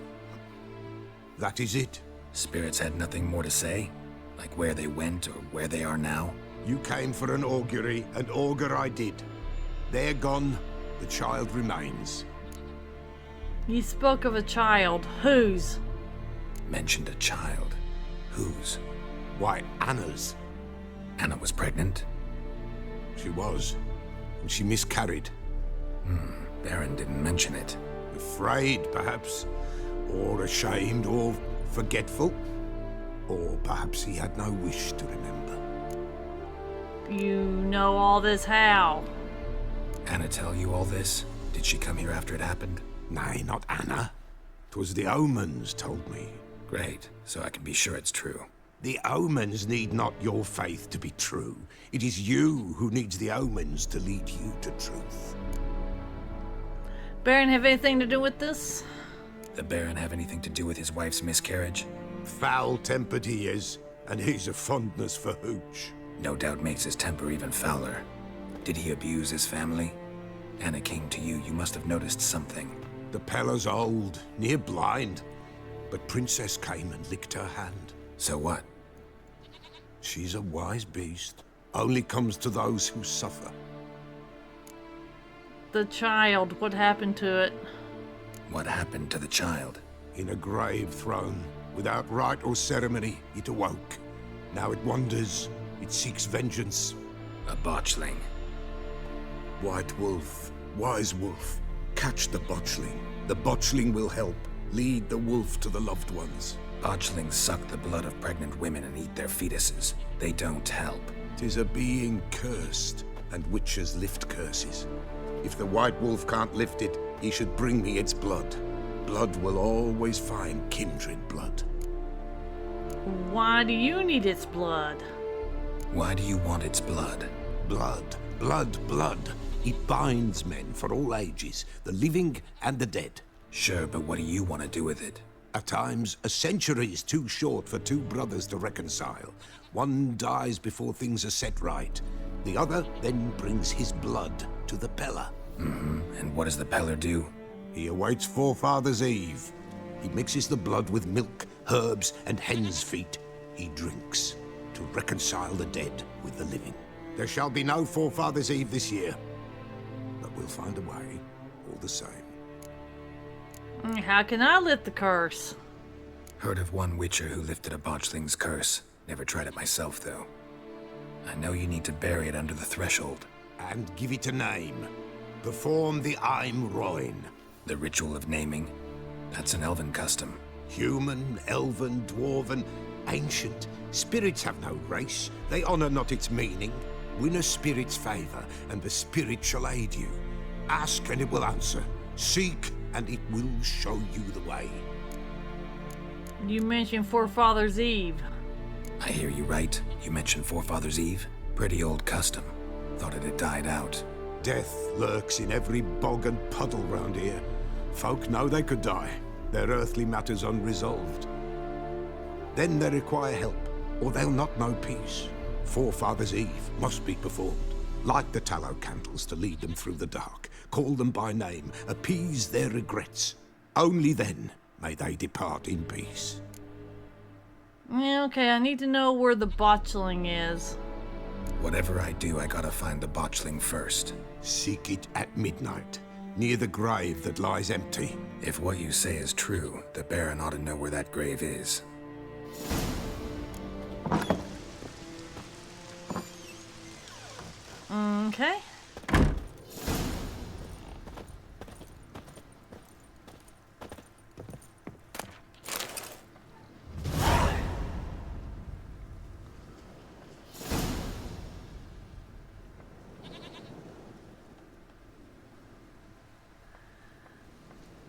Speaker 13: That is it.
Speaker 3: Spirits had nothing more to say? Like where they went or where they are now?
Speaker 13: You came for an augury, and augur I did. They're gone. The child remains.
Speaker 1: You spoke of a child. Whose?
Speaker 3: Mentioned a child. Whose?
Speaker 13: Why, Anna's.
Speaker 3: Anna was pregnant?
Speaker 13: She was. And she miscarried.
Speaker 3: Baron didn't mention it.
Speaker 13: Afraid, perhaps. Or ashamed, or forgetful. Or perhaps he had no wish to remember.
Speaker 1: You know all this how?
Speaker 3: Anna tell you all this? Did she come here after it happened?
Speaker 13: Nay, not Anna. 'Twas the omens told me.
Speaker 3: Great, so I can be sure it's true.
Speaker 13: The omens need not your faith to be true. It is you who needs the omens to lead you to truth.
Speaker 1: Baron have anything to do with this?
Speaker 3: The Baron have anything to do with his wife's miscarriage?
Speaker 13: Foul-tempered he is, and he's a fondness for hooch.
Speaker 3: No doubt makes his temper even fouler. Did he abuse his family? Anna came to you, you must have noticed something.
Speaker 13: The Peller's old, near blind, but Princess came and licked her hand.
Speaker 3: So what?
Speaker 13: She's a wise beast. Only comes to those who suffer.
Speaker 1: The child, what happened to it?
Speaker 3: What happened to the child?
Speaker 13: In a grave thrown, without rite or ceremony, it awoke. Now it wanders, it seeks vengeance.
Speaker 3: A botchling.
Speaker 13: White Wolf, wise wolf, catch the botchling. The botchling will help, lead the wolf to the loved ones.
Speaker 3: Botchlings suck the blood of pregnant women and eat their fetuses. They don't help.
Speaker 13: 'Tis a being cursed, and witches lift curses. If the White Wolf can't lift it, he should bring me its blood. Blood will always find kindred blood.
Speaker 1: Why do you need its blood?
Speaker 3: Why do you want its blood?
Speaker 13: Blood, blood, blood. It binds men for all ages, the living and the dead.
Speaker 3: Sure, but what do you want to do with it?
Speaker 13: At times, a century is too short for two brothers to reconcile. One dies before things are set right. The other then brings his blood to the Peller.
Speaker 3: And what does the Peller do?
Speaker 13: He awaits Forefathers' Eve. He mixes the blood with milk, herbs, and hen's feet. He drinks to reconcile the dead with the living. There shall be no Forefathers' Eve this year, but we'll find a way all the same.
Speaker 1: How can I lift the curse?
Speaker 3: Heard of one witcher who lifted a botchling's curse. Never tried it myself, though. I know you need to bury it under the threshold.
Speaker 13: And give it a name. Perform the Aim Roin.
Speaker 3: The ritual of naming? That's an elven custom.
Speaker 13: Human, elven, dwarven, ancient. Spirits have no race. They honor not its meaning. Win a spirit's favor, and the spirit shall aid you. Ask, and it will answer. Seek, and it will show you the way.
Speaker 1: You mentioned Forefathers' Eve.
Speaker 3: I hear you right. You mentioned Forefathers' Eve? Pretty old custom. Thought it had died out.
Speaker 13: Death lurks in every bog and puddle round here. Folk know they could die, their earthly matters unresolved. Then they require help, or they'll not know peace. Forefathers' Eve must be performed. Light the tallow candles to lead them through the dark. Call them by name, appease their regrets. Only then may they depart in peace.
Speaker 1: Yeah, okay, I need to know where the botchling is.
Speaker 3: Whatever I do, I gotta find the botchling first.
Speaker 13: Seek it at midnight, near the grave that lies empty.
Speaker 3: If what you say is true, the Baron ought to know where that grave is.
Speaker 1: Okay.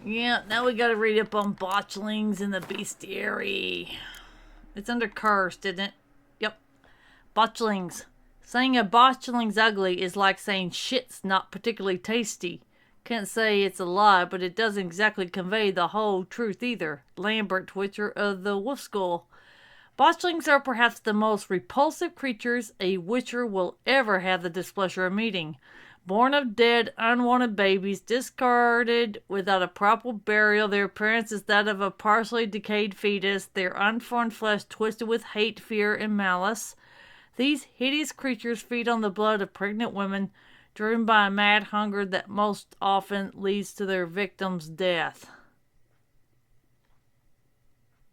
Speaker 1: Yeah, now we gotta read up on botchlings in the bestiary. It's under cursed, isn't it? Yep. Botchlings. Saying a botchling's ugly is like saying shit's not particularly tasty. Can't say it's a lie, but it doesn't exactly convey the whole truth either. Lambert, Witcher of the Wolf Skull. Botchlings are perhaps the most repulsive creatures a Witcher will ever have the displeasure of meeting. Born of dead, unwanted babies, discarded without a proper burial, their appearance is that of a partially decayed fetus, their unformed flesh twisted with hate, fear, and malice. These hideous creatures feed on the blood of pregnant women, driven by a mad hunger that most often leads to their victim's death.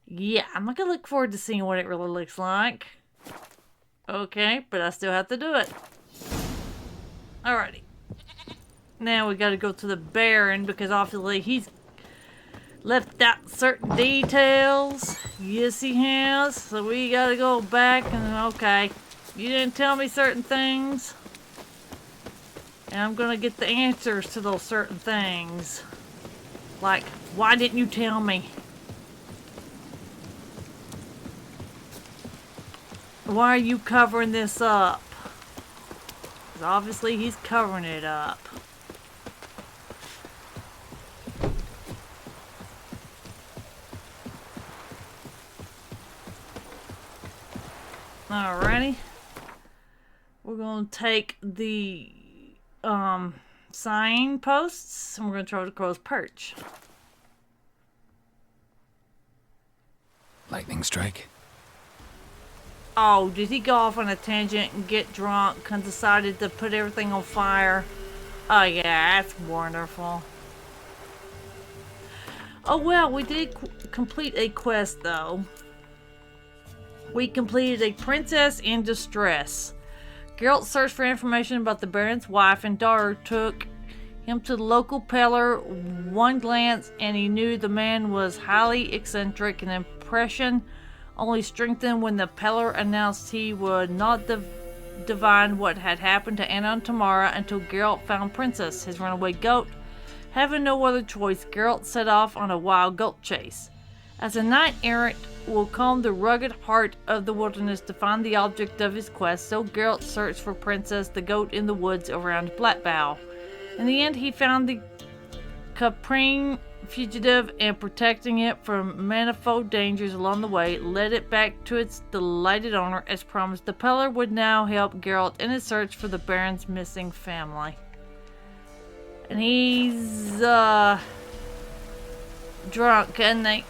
Speaker 1: Yeah, I'm not gonna look forward to seeing what it really looks like. Okay, but I still have to do it. Alrighty. Now we gotta go to the Baron because obviously he's left out certain details. Yes, he has. So we gotta go back and, okay, you didn't tell me certain things. And I'm gonna get the answers to those certain things. Like, why didn't you tell me? Why are you covering this up? Because obviously he's covering it up. Alrighty. We're going to take the signposts and we're going to try to crow's perch.
Speaker 3: Lightning strike?
Speaker 1: Oh, did he go off on a tangent and get drunk and decided to put everything on fire? Oh yeah, that's wonderful. Oh well, we did complete a quest though. We completed a princess in distress. Geralt searched for information about the Baron's wife and daughter, took him to the local peddler. One glance and he knew the man was highly eccentric. An impression only strengthened when the peddler announced he would not divine what had happened to Anna and Tamara until Geralt found Princess, his runaway goat, Having no other choice, Geralt set off on a wild goat chase. As a knight-errant will comb the rugged heart of the wilderness to find the object of his quest, so Geralt searched for Princess the goat in the woods around Blackbough. In the end, he found the caprine fugitive, and protecting it from manifold dangers along the way, led it back to its delighted owner. As promised, the peddler would now help Geralt in his search for the Baron's missing family. And he's drunk, isn't he?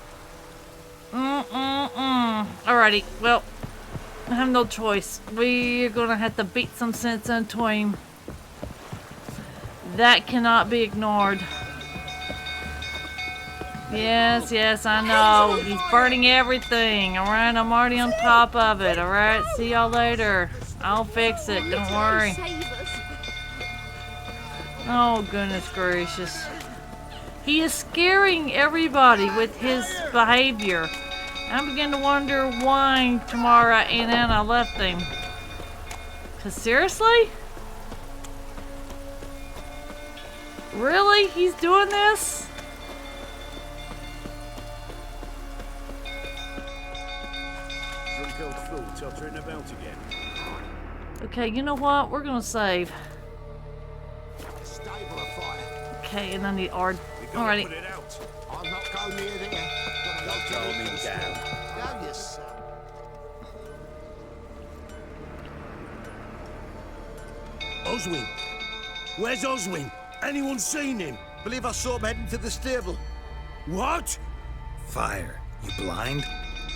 Speaker 1: Alrighty, well, I have no choice. We're gonna have to beat some sense into him. That cannot be ignored. Yes, I know. He's burning everything. Alright, I'm already on top of it. Alright, see y'all later. I'll fix it, don't worry. Oh, goodness gracious. He is scaring everybody with his behavior. I begin to wonder why Tamara and Anna left him. 'Cause seriously? Really? He's doing this? Okay, you know what? We're gonna save. Okay, and I need art. Alrighty.
Speaker 13: I'm not going near there.
Speaker 4: Don't throw me down.
Speaker 13: Go yourself.
Speaker 4: Oswin! Where's Oswin? Anyone seen him?
Speaker 5: Believe I saw him heading to the stable.
Speaker 4: What?
Speaker 3: Fire. You blind?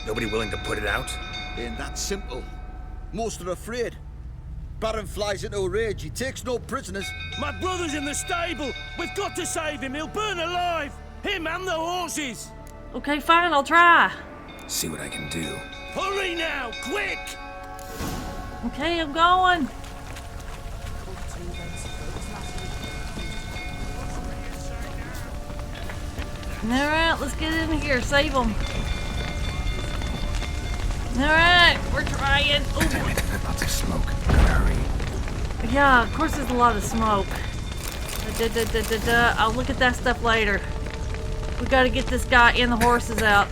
Speaker 3: Nobody willing to put it out?
Speaker 5: Ain't that simple. Most are afraid. Baron flies into a rage. He takes no prisoners.
Speaker 4: My brother's in the stable. We've got to save him. He'll burn alive. Him and the horses.
Speaker 1: Okay, fine, I'll try.
Speaker 3: See what I can do.
Speaker 4: Hurry now, quick!
Speaker 1: Okay, I'm going. Alright, let's get in here. Save them. Alright, we're trying. Ooh.
Speaker 3: Lots of smoke. Gotta hurry.
Speaker 1: Yeah, of course there's a lot of smoke. I'll look at that stuff later. We gotta get this guy and the horses out.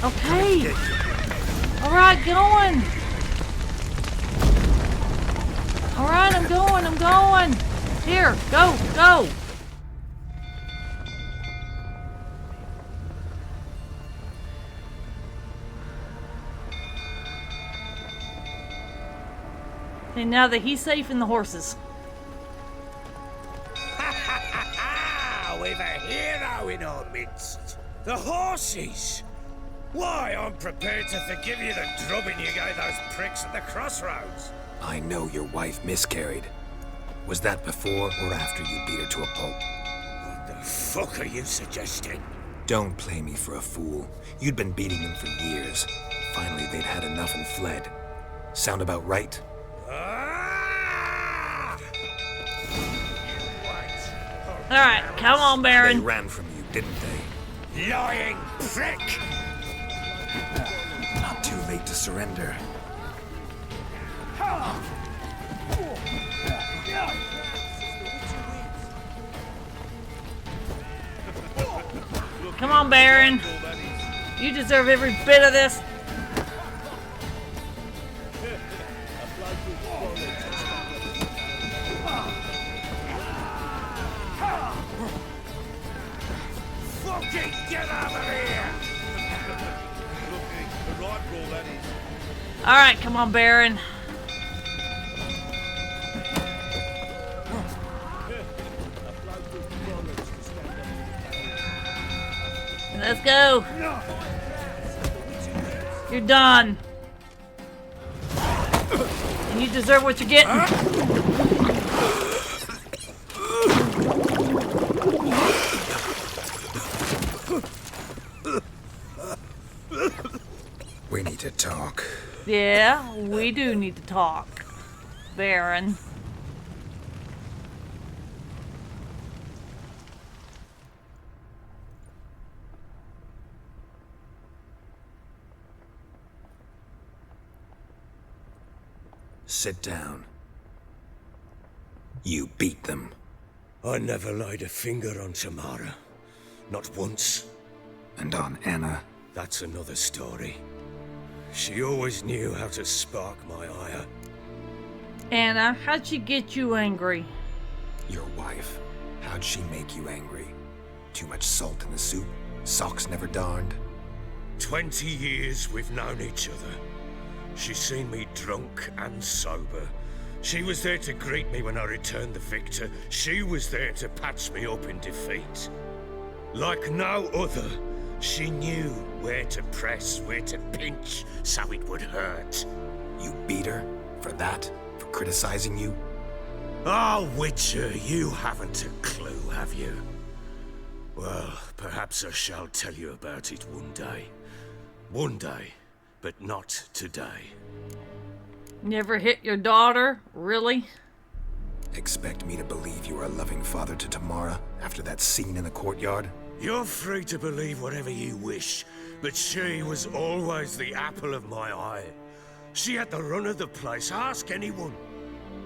Speaker 1: Okay. Alright, going. Alright, I'm going. Here, go. Okay, now that he's safe in the horses.
Speaker 4: We've a hero in our midst. The horses! Why, I'm prepared to forgive you the drubbing you gave those pricks at the crossroads.
Speaker 3: I know your wife miscarried. Was that before or after you beat her to a pulp?
Speaker 4: What the fuck are you suggesting?
Speaker 3: Don't play me for a fool. You'd been beating them for years. Finally, they'd had enough and fled. Sound about right?
Speaker 1: Alright, come on, Baron.
Speaker 3: They ran from you, didn't they?
Speaker 4: Lying prick!
Speaker 3: Not too late to surrender.
Speaker 1: Come on, Baron. You deserve every bit of this.
Speaker 4: Fucking get out of here!
Speaker 1: Alright, come on, Baron. Let's go. You're done. And you deserve what you're getting.
Speaker 3: We need to talk.
Speaker 1: Yeah, we do need to talk, Baron.
Speaker 3: Sit down. You beat them.
Speaker 4: I never laid a finger on Tamara. Not once.
Speaker 3: And on Anna?
Speaker 4: That's another story. She always knew how to spark my ire.
Speaker 1: Anna, how'd she get you angry?
Speaker 3: Your wife. How'd she make you angry? Too much salt in the soup? Socks never darned?
Speaker 4: 20 years we've known each other. She's seen me drunk and sober. She was there to greet me when I returned the victor. She was there to patch me up in defeat. Like no other, she knew where to press, where to pinch, so it would hurt.
Speaker 3: You beat her? For that? For criticizing you?
Speaker 4: Ah, Witcher, you haven't a clue, have you? Well, perhaps I shall tell you about it one day. One day, but not today.
Speaker 1: Never hit your daughter? Really?
Speaker 3: Expect me to believe you are a loving father to Tamara after that scene in the courtyard?
Speaker 4: You're free to believe whatever you wish, but she was always the apple of my eye. She had the run of the place, ask anyone.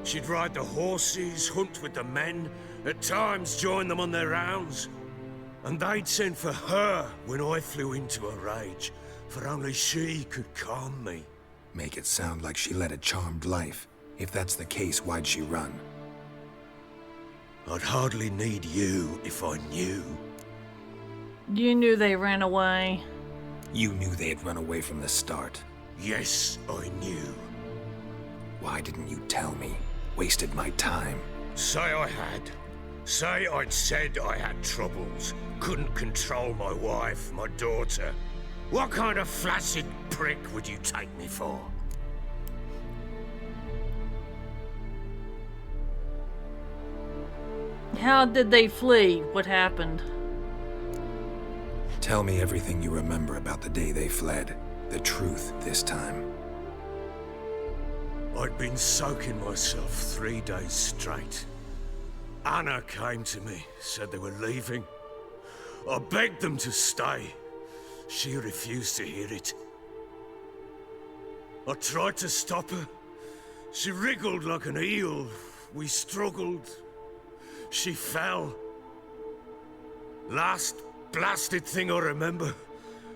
Speaker 4: She'd ride the horses, hunt with the men, at times join them on their rounds. And they'd send for her when I flew into a rage, for only she could calm me.
Speaker 3: Make it sound like she led a charmed life. If that's the case, why'd she run?
Speaker 4: I'd hardly need you if I knew.
Speaker 1: You knew they ran away.
Speaker 3: You knew they had run away from the start.
Speaker 4: Yes, I knew.
Speaker 3: Why didn't you tell me? Wasted my time.
Speaker 4: Say I had. Say I'd said I had troubles. Couldn't control my wife, my daughter. What kind of flaccid prick would you take me for?
Speaker 1: How did they flee? What happened?
Speaker 3: Tell me everything you remember about the day they fled. The truth this time.
Speaker 4: I'd been soaking myself 3 days straight. Anna came to me, said they were leaving. I begged them to stay. She refused to hear it. I tried to stop her. She wriggled like an eel. We struggled. She fell. Last blasted thing I remember.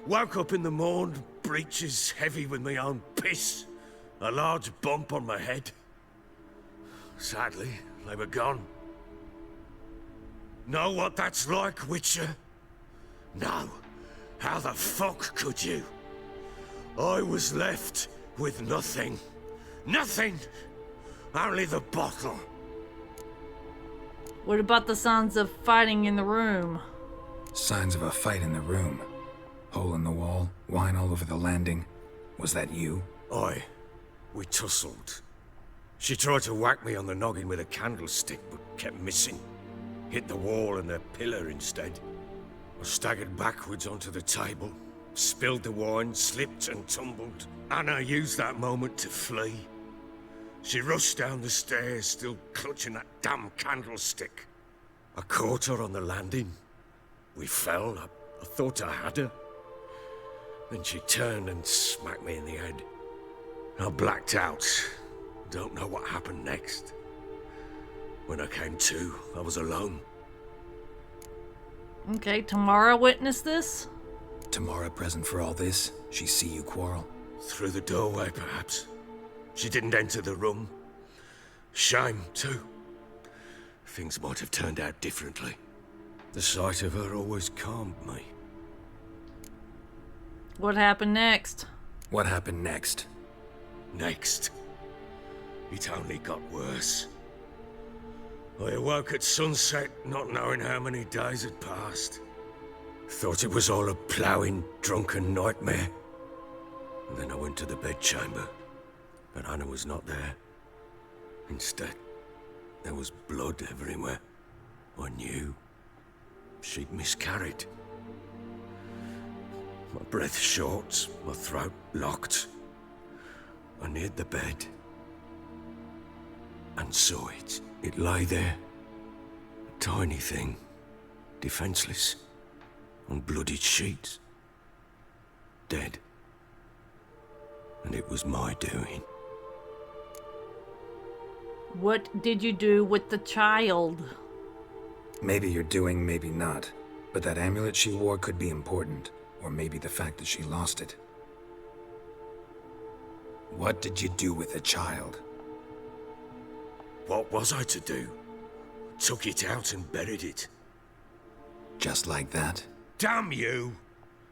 Speaker 4: Woke up in the morn, breeches heavy with my own piss. A large bump on my head. Sadly, they were gone. Know what that's like, Witcher? No. How the fuck could you? I was left with nothing. Nothing! Only the bottle.
Speaker 1: What about the sounds of fighting in the room?
Speaker 3: Signs of a fight in the room. Hole in the wall, wine all over the landing. Was that you?
Speaker 4: Aye. We tussled. She tried to whack me on the noggin with a candlestick, but kept missing. Hit the wall and the pillar instead. I staggered backwards onto the table, spilled the wine, slipped and tumbled. Anna used that moment to flee. She rushed down the stairs, still clutching that damn candlestick. I caught her on the landing. We fell. I thought I had her. Then she turned and smacked me in the head. I blacked out. Don't know what happened next. When I came to, I was alone.
Speaker 1: Okay, Tamara witnessed this?
Speaker 3: Tamara present for all this? She see you quarrel?
Speaker 4: Through the doorway, perhaps. She didn't enter the room. Shame, too. Things might have turned out differently. The sight of her always calmed me.
Speaker 1: What happened next?
Speaker 3: What happened next?
Speaker 4: Next. It only got worse. I awoke at sunset, not knowing how many days had passed. Thought it was all a ploughing, drunken nightmare. And then I went to the bedchamber, but Anna was not there. Instead, there was blood everywhere. I knew she'd miscarried. My breath short, my throat locked. I neared the bed and saw it. It lay there, a tiny thing, defenseless, on bloodied sheets, dead. And it was my doing.
Speaker 1: What did you do with the child?
Speaker 3: Maybe you're doing, maybe not. But that amulet she wore could be important. Or maybe the fact that she lost it. What did you do with the child?
Speaker 4: What was I to do? Took it out and buried it.
Speaker 3: Just like that?
Speaker 4: Damn you!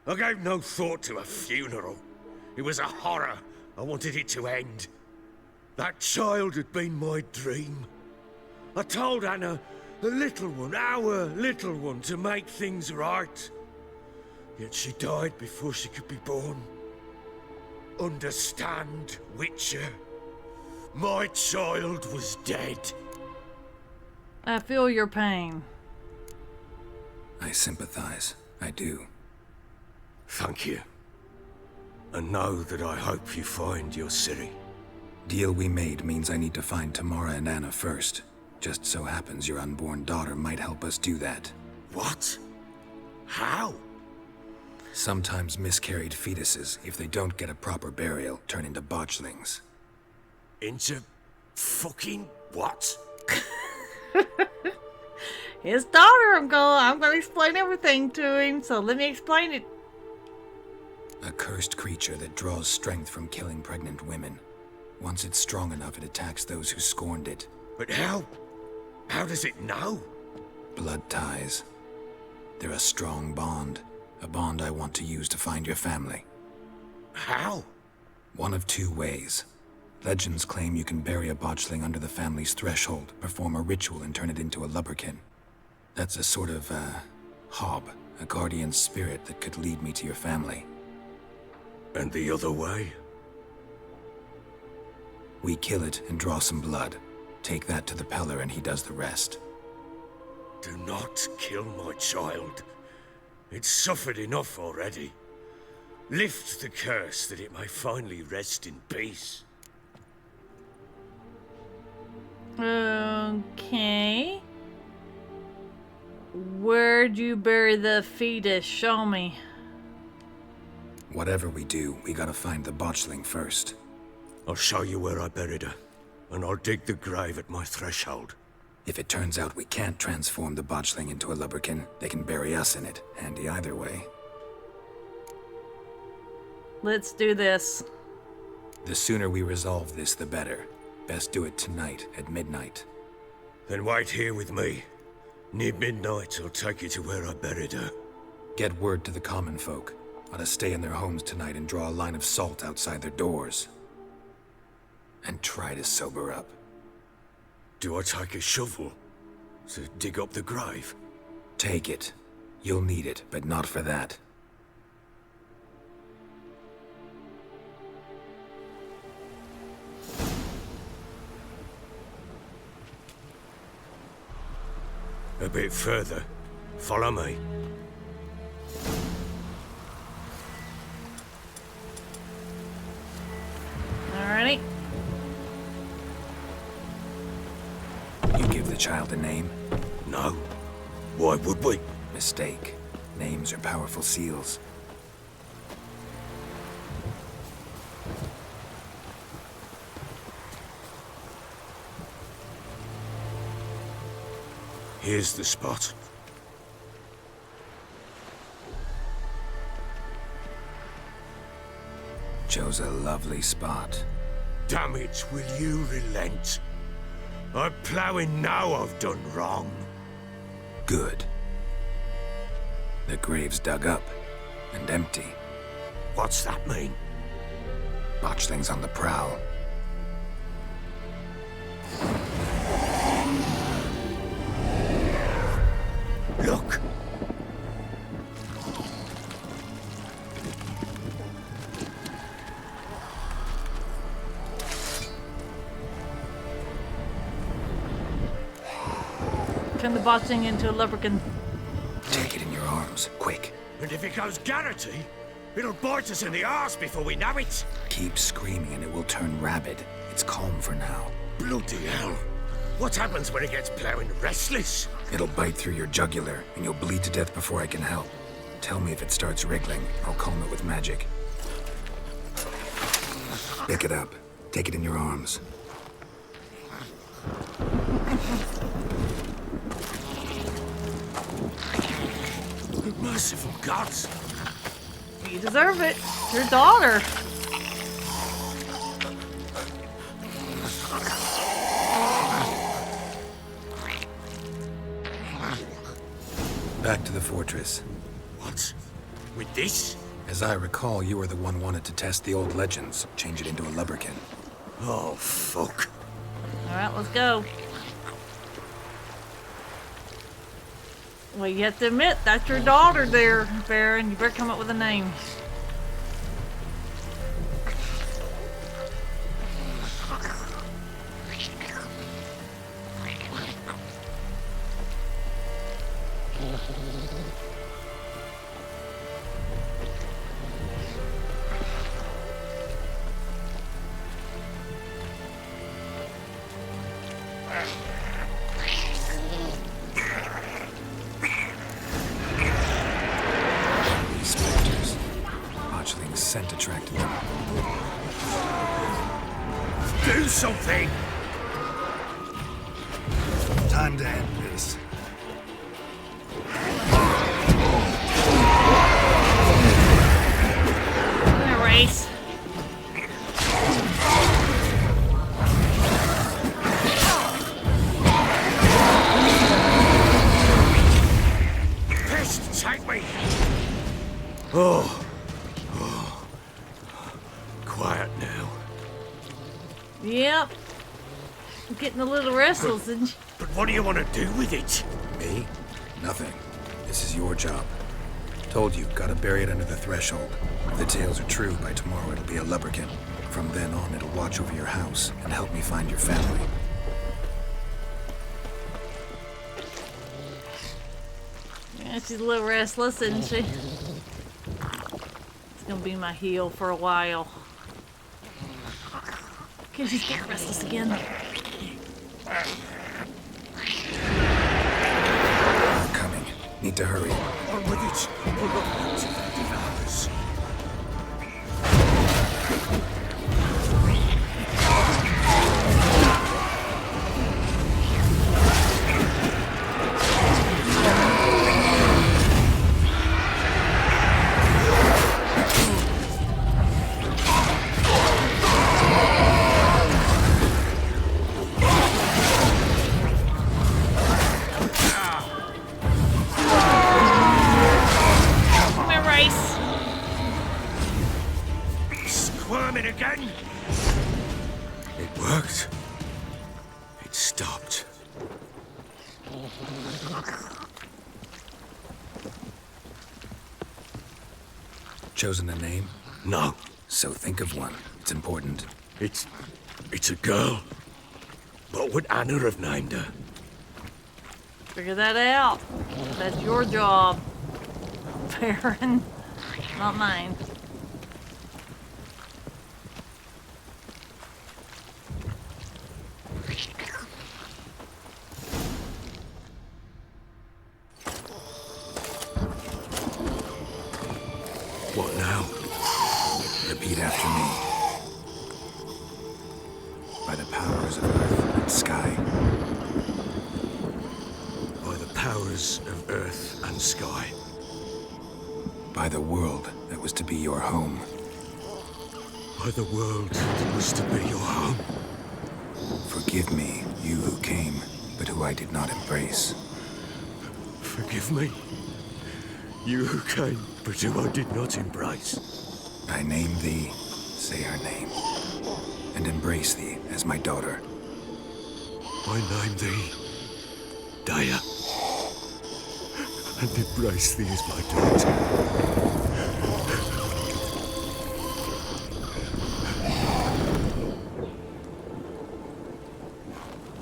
Speaker 4: I gave no thought to a funeral. It was a horror. I wanted it to end. That child had been my dream. I told Anna, the little one, our little one, to make things right. Yet she died before she could be born. Understand, Witcher? My child was dead.
Speaker 1: I feel your pain.
Speaker 3: I sympathize. I do.
Speaker 4: Thank you. And know that I hope you find your Ciri.
Speaker 3: Deal we made means I need to find Tamara and Anna first. Just so happens your unborn daughter might help us do that.
Speaker 4: What? How?
Speaker 3: Sometimes miscarried fetuses, if they don't get a proper burial, turn into botchlings.
Speaker 4: Into fucking what?
Speaker 1: His daughter, I'm gonna explain everything to him, so let me explain it.
Speaker 3: A cursed creature that draws strength from killing pregnant women. Once it's strong enough, it attacks those who scorned it.
Speaker 4: But how? How does it know?
Speaker 3: Blood ties. They're a strong bond. A bond I want to use to find your family.
Speaker 4: How?
Speaker 3: One of two ways. Legends claim you can bury a botchling under the family's threshold, perform a ritual, and turn it into a lubberkin. That's a sort of, hob, a guardian spirit that could lead me to your family.
Speaker 4: And the other way?
Speaker 3: We kill it and draw some blood. Take that to the Peller and he does the rest.
Speaker 4: Do not kill my child. It's suffered enough already. Lift the curse that it may finally rest in peace.
Speaker 1: Okay. Where'd you bury the fetus? Show me.
Speaker 3: Whatever we do, we gotta find the botchling first.
Speaker 4: I'll show you where I buried her, and I'll dig the grave at my threshold.
Speaker 3: If it turns out we can't transform the botchling into a lubberkin, they can bury us in it. Handy either way.
Speaker 1: Let's do this.
Speaker 3: The sooner we resolve this, the better. Best do it tonight, at midnight.
Speaker 4: Then wait here with me. Near midnight, I'll take you to where I buried her.
Speaker 3: Get word to the common folk. Ought to stay in their homes tonight and draw a line of salt outside their doors. And try to sober up.
Speaker 4: Do I take a shovel to dig up the grave?
Speaker 3: Take it. You'll need it, but not for that.
Speaker 4: A bit further. Follow me.
Speaker 1: Alrighty.
Speaker 3: You give the child a name?
Speaker 4: No. Why would we?
Speaker 3: Mistake. Names are powerful seals.
Speaker 4: Here's the spot.
Speaker 3: Chose a lovely spot.
Speaker 4: Damn it, will you relent? I'm ploughing now I've done wrong.
Speaker 3: Good. The grave's dug up and empty.
Speaker 4: What's that mean?
Speaker 3: Botchling's on the prowl.
Speaker 4: Look!
Speaker 1: Turn the botchling into a leprechaun.
Speaker 3: Take it in your arms, quick.
Speaker 4: And if it goes Garrity, it'll bite us in the arse before we know it.
Speaker 3: Keep screaming and it will turn rabid. It's calm for now.
Speaker 4: Bloody hell. What happens when it gets ploughing restless?
Speaker 3: It'll bite through your jugular, and you'll bleed to death before I can help. Tell me if it starts wriggling. I'll calm it with magic. Pick it up. Take it in your arms.
Speaker 4: Merciful gods.
Speaker 1: You deserve it. It's your daughter.
Speaker 3: Back to the fortress.
Speaker 4: What? With this?
Speaker 3: As I recall, you were the one wanted to test the old legends, change it into a lubberkin.
Speaker 4: Oh, fuck.
Speaker 1: Alright, let's go. Well, you have to admit, that's your daughter there, Baron. You better come up with a name.
Speaker 3: Scent attracted them.
Speaker 4: Do something!
Speaker 3: Time to end this.
Speaker 1: Race.
Speaker 4: Pissed, take me! Oh. Quiet now.
Speaker 1: Yep. I'm getting a little restless, isn't you?
Speaker 4: But what do you want to do with it?
Speaker 3: Me? Nothing. This is your job. Told you, gotta bury it under the threshold. If the tales are true, by tomorrow it'll be a lubberkin. From then on, it'll watch over your house and help me find your family.
Speaker 1: Yeah, she's a little restless, isn't she? It's gonna be my heel for a while. Can she get restless again?
Speaker 3: I'm coming. Need to hurry.
Speaker 4: On with it. We're not to the devours. Again. It worked. It stopped.
Speaker 3: Chosen a name?
Speaker 4: No.
Speaker 3: So think of one. It's important.
Speaker 4: It's a girl. What would Anna have named her?
Speaker 1: Figure that out. That's your job, Baron. Not mine.
Speaker 4: What now?
Speaker 3: Repeat after me. By the powers of earth and sky.
Speaker 4: By the powers of earth and sky.
Speaker 3: By the world that was to be your home.
Speaker 4: By the world that was to be your home.
Speaker 3: Forgive me, you who came, but who I did not embrace.
Speaker 4: Forgive me. You who came, but who I did not embrace.
Speaker 3: I name thee, say her name, and embrace thee as my daughter.
Speaker 4: I name thee, Daya, and embrace thee as my daughter.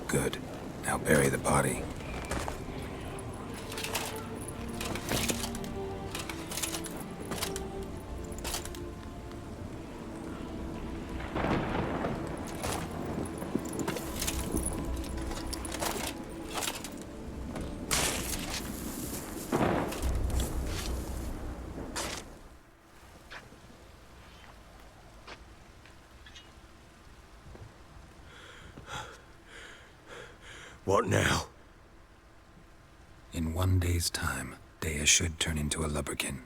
Speaker 3: Good. Now bury the body.
Speaker 4: What now?
Speaker 3: In 1 day's time, Dea should turn into a lubberkin.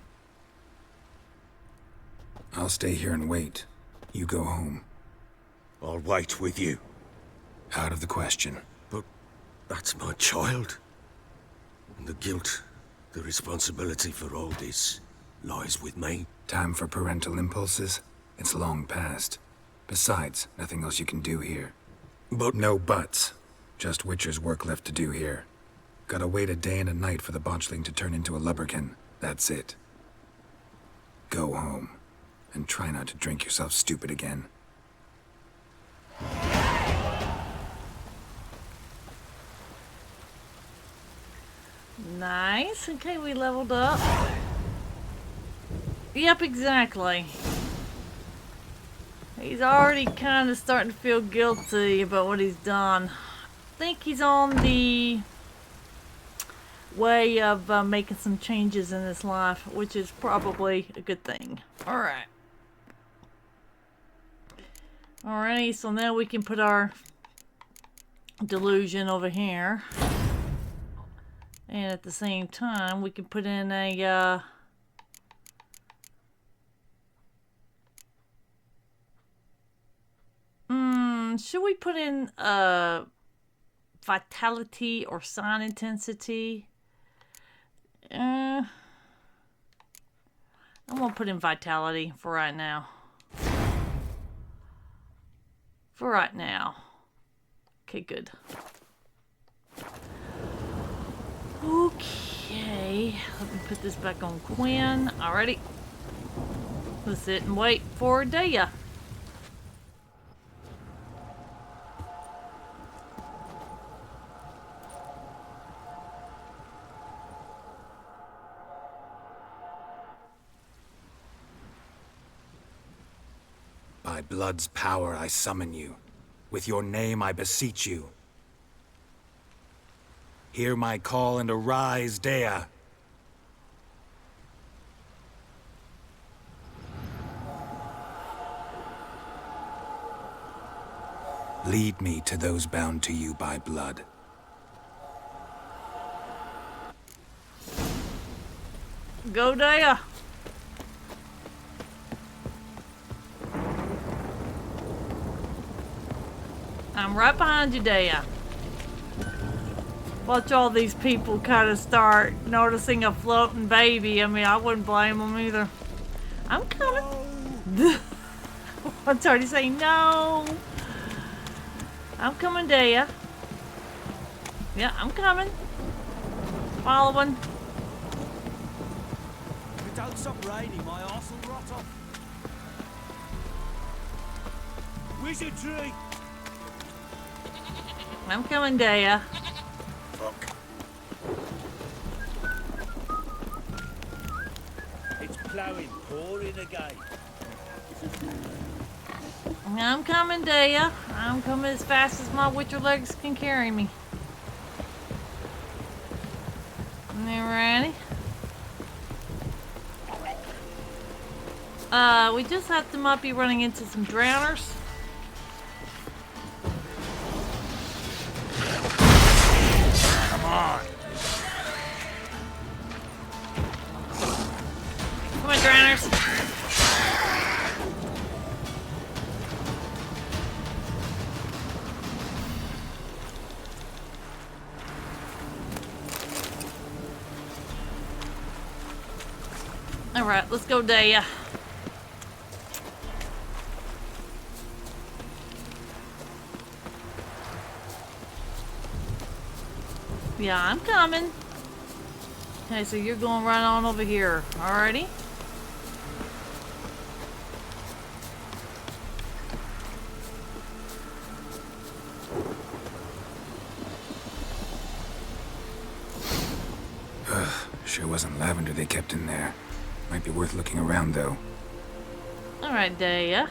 Speaker 3: I'll stay here and wait. You go home.
Speaker 4: I'll wait with you.
Speaker 3: Out of the question.
Speaker 4: But that's my child. And the guilt, the responsibility for all this lies with me.
Speaker 3: Time for parental impulses? It's long past. Besides, nothing else you can do here.
Speaker 4: But...
Speaker 3: No buts. Just Witcher's work left to do here. Gotta wait a day and a night for the botchling to turn into a lubberkin. That's it. Go home. And try not to drink yourself stupid again.
Speaker 1: Nice. Okay, we leveled up. Yep, exactly. He's already kind of starting to feel guilty about what he's done. I think he's on the way of making some changes in his life, which is probably a good thing. Alright. Alrighty, so now we can put our delusion over here. And at the same time, we can put in a, should we put in, vitality or sign intensity? I'm gonna put in vitality for right now. For right now. Okay, good. Okay, let me put this back on Quinn. Alrighty. Let's sit and wait for Dea.
Speaker 3: By blood's power I summon you. With your name I beseech you. Hear my call and arise, Dea. Lead me to those bound to you by blood.
Speaker 1: Go, Dea. I'm right behind you, Dea. Watch all these people kind of start noticing a floating baby. I mean, I wouldn't blame them either. I'm coming. I'm sorry to say no. I'm coming, Dea. Yeah, I'm coming. Following.
Speaker 12: If it don't stop raining, my arse will rot off.
Speaker 4: Wizardry!
Speaker 1: I'm coming, Dea.
Speaker 4: Fuck.
Speaker 9: It's ploughing, pouring again.
Speaker 1: I'm coming, Dea. I'm coming as fast as my Witcher legs can carry me. Alrighty. We just have to might be running into some drowners.
Speaker 4: Come on.
Speaker 1: Come on, drowners. Alright, let's go, Dea. Yeah, I'm coming. Okay, so you're going right on over here. Alrighty.
Speaker 3: Sure wasn't lavender they kept in there. Might be worth looking around, though.
Speaker 1: Alright, Dea.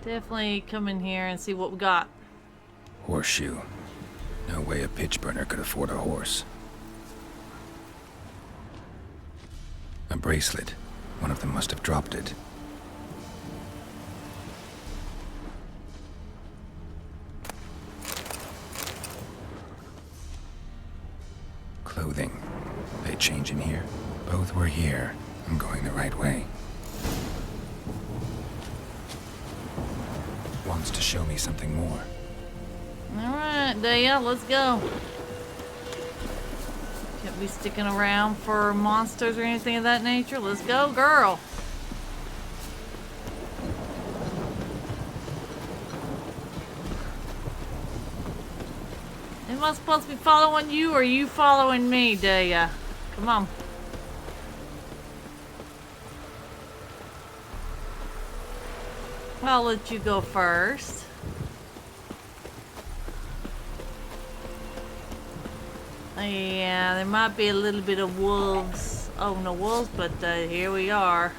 Speaker 1: Definitely come in here and see what we got.
Speaker 3: Horseshoe. No way a pitch burner could afford a horse. A bracelet. One of them must have dropped it. with we're here, I'm going the right way. Wants to show me something more.
Speaker 1: Alright, Dea, let's go. Can't be sticking around for monsters or anything of that nature. Let's go, girl. Am I supposed to be following you or are you following me, Dea? Come on. I'll let you go first. Yeah, there might be a little bit of wolves. Oh, no wolves, but here we are.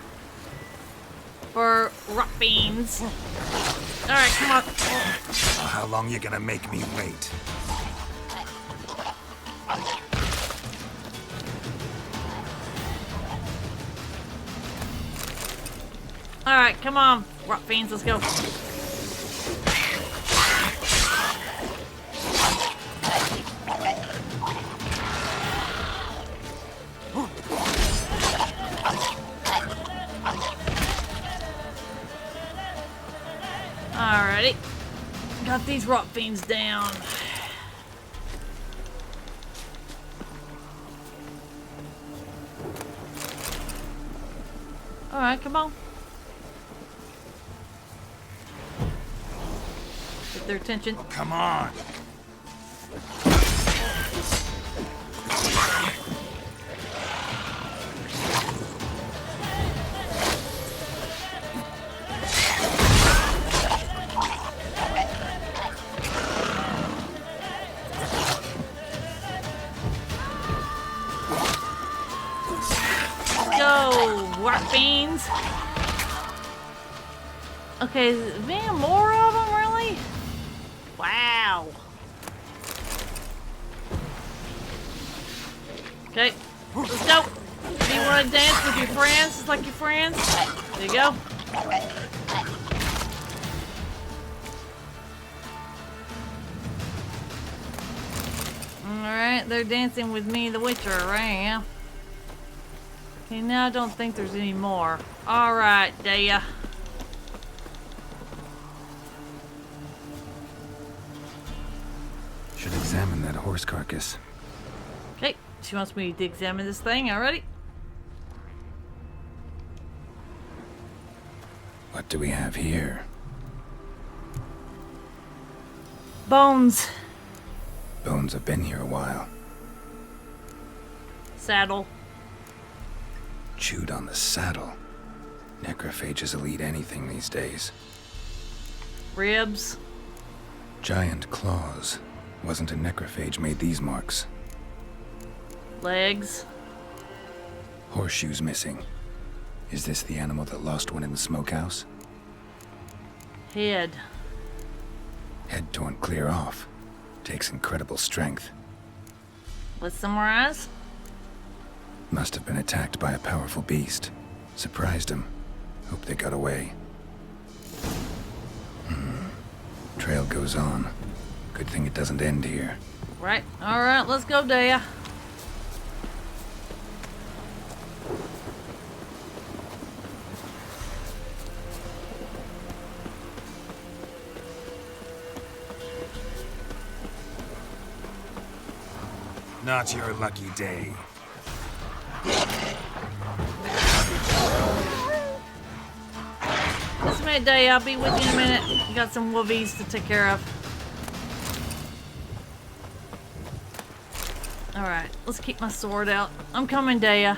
Speaker 1: For ruffians. Alright, come on.
Speaker 3: How long you gonna make me wait?
Speaker 1: Alright, come on. Ruffians, let's go. Alrighty. Got these rock fiends down. Alright, come on. Get their attention.
Speaker 3: Come on.
Speaker 1: Fiends. Okay, man, more of them, really? Wow. Okay, let's go. Do you want to dance with your friends, just like your friends? There you go. Alright, they're dancing with me, the Witcher, right? Yeah. Okay, now I don't think there's any more. Alright, Dea.
Speaker 3: Should examine that horse carcass.
Speaker 1: Okay, she wants me to examine this thing already.
Speaker 3: What do we have here?
Speaker 1: Bones.
Speaker 3: Bones have been here a while.
Speaker 1: Saddle.
Speaker 3: Chewed on the saddle. Necrophages will eat anything these days.
Speaker 1: Ribs.
Speaker 3: Giant claws. Wasn't a necrophage made these marks.
Speaker 1: Legs.
Speaker 3: Horseshoes missing. Is this the animal that lost one in the smokehouse?
Speaker 1: Head.
Speaker 3: Head torn clear off. Takes incredible strength.
Speaker 1: Let's summarize.
Speaker 3: Must have been attacked by a powerful beast. Surprised him. Hope they got away. Trail goes on. Good thing it doesn't end here.
Speaker 1: Right. Alright, let's go, Dea.
Speaker 3: Not your lucky day.
Speaker 1: Just a minute, Dea. I'll be with you in a minute. Got some wolvies to take care of. Alright, let's keep my sword out. I'm coming, Dea.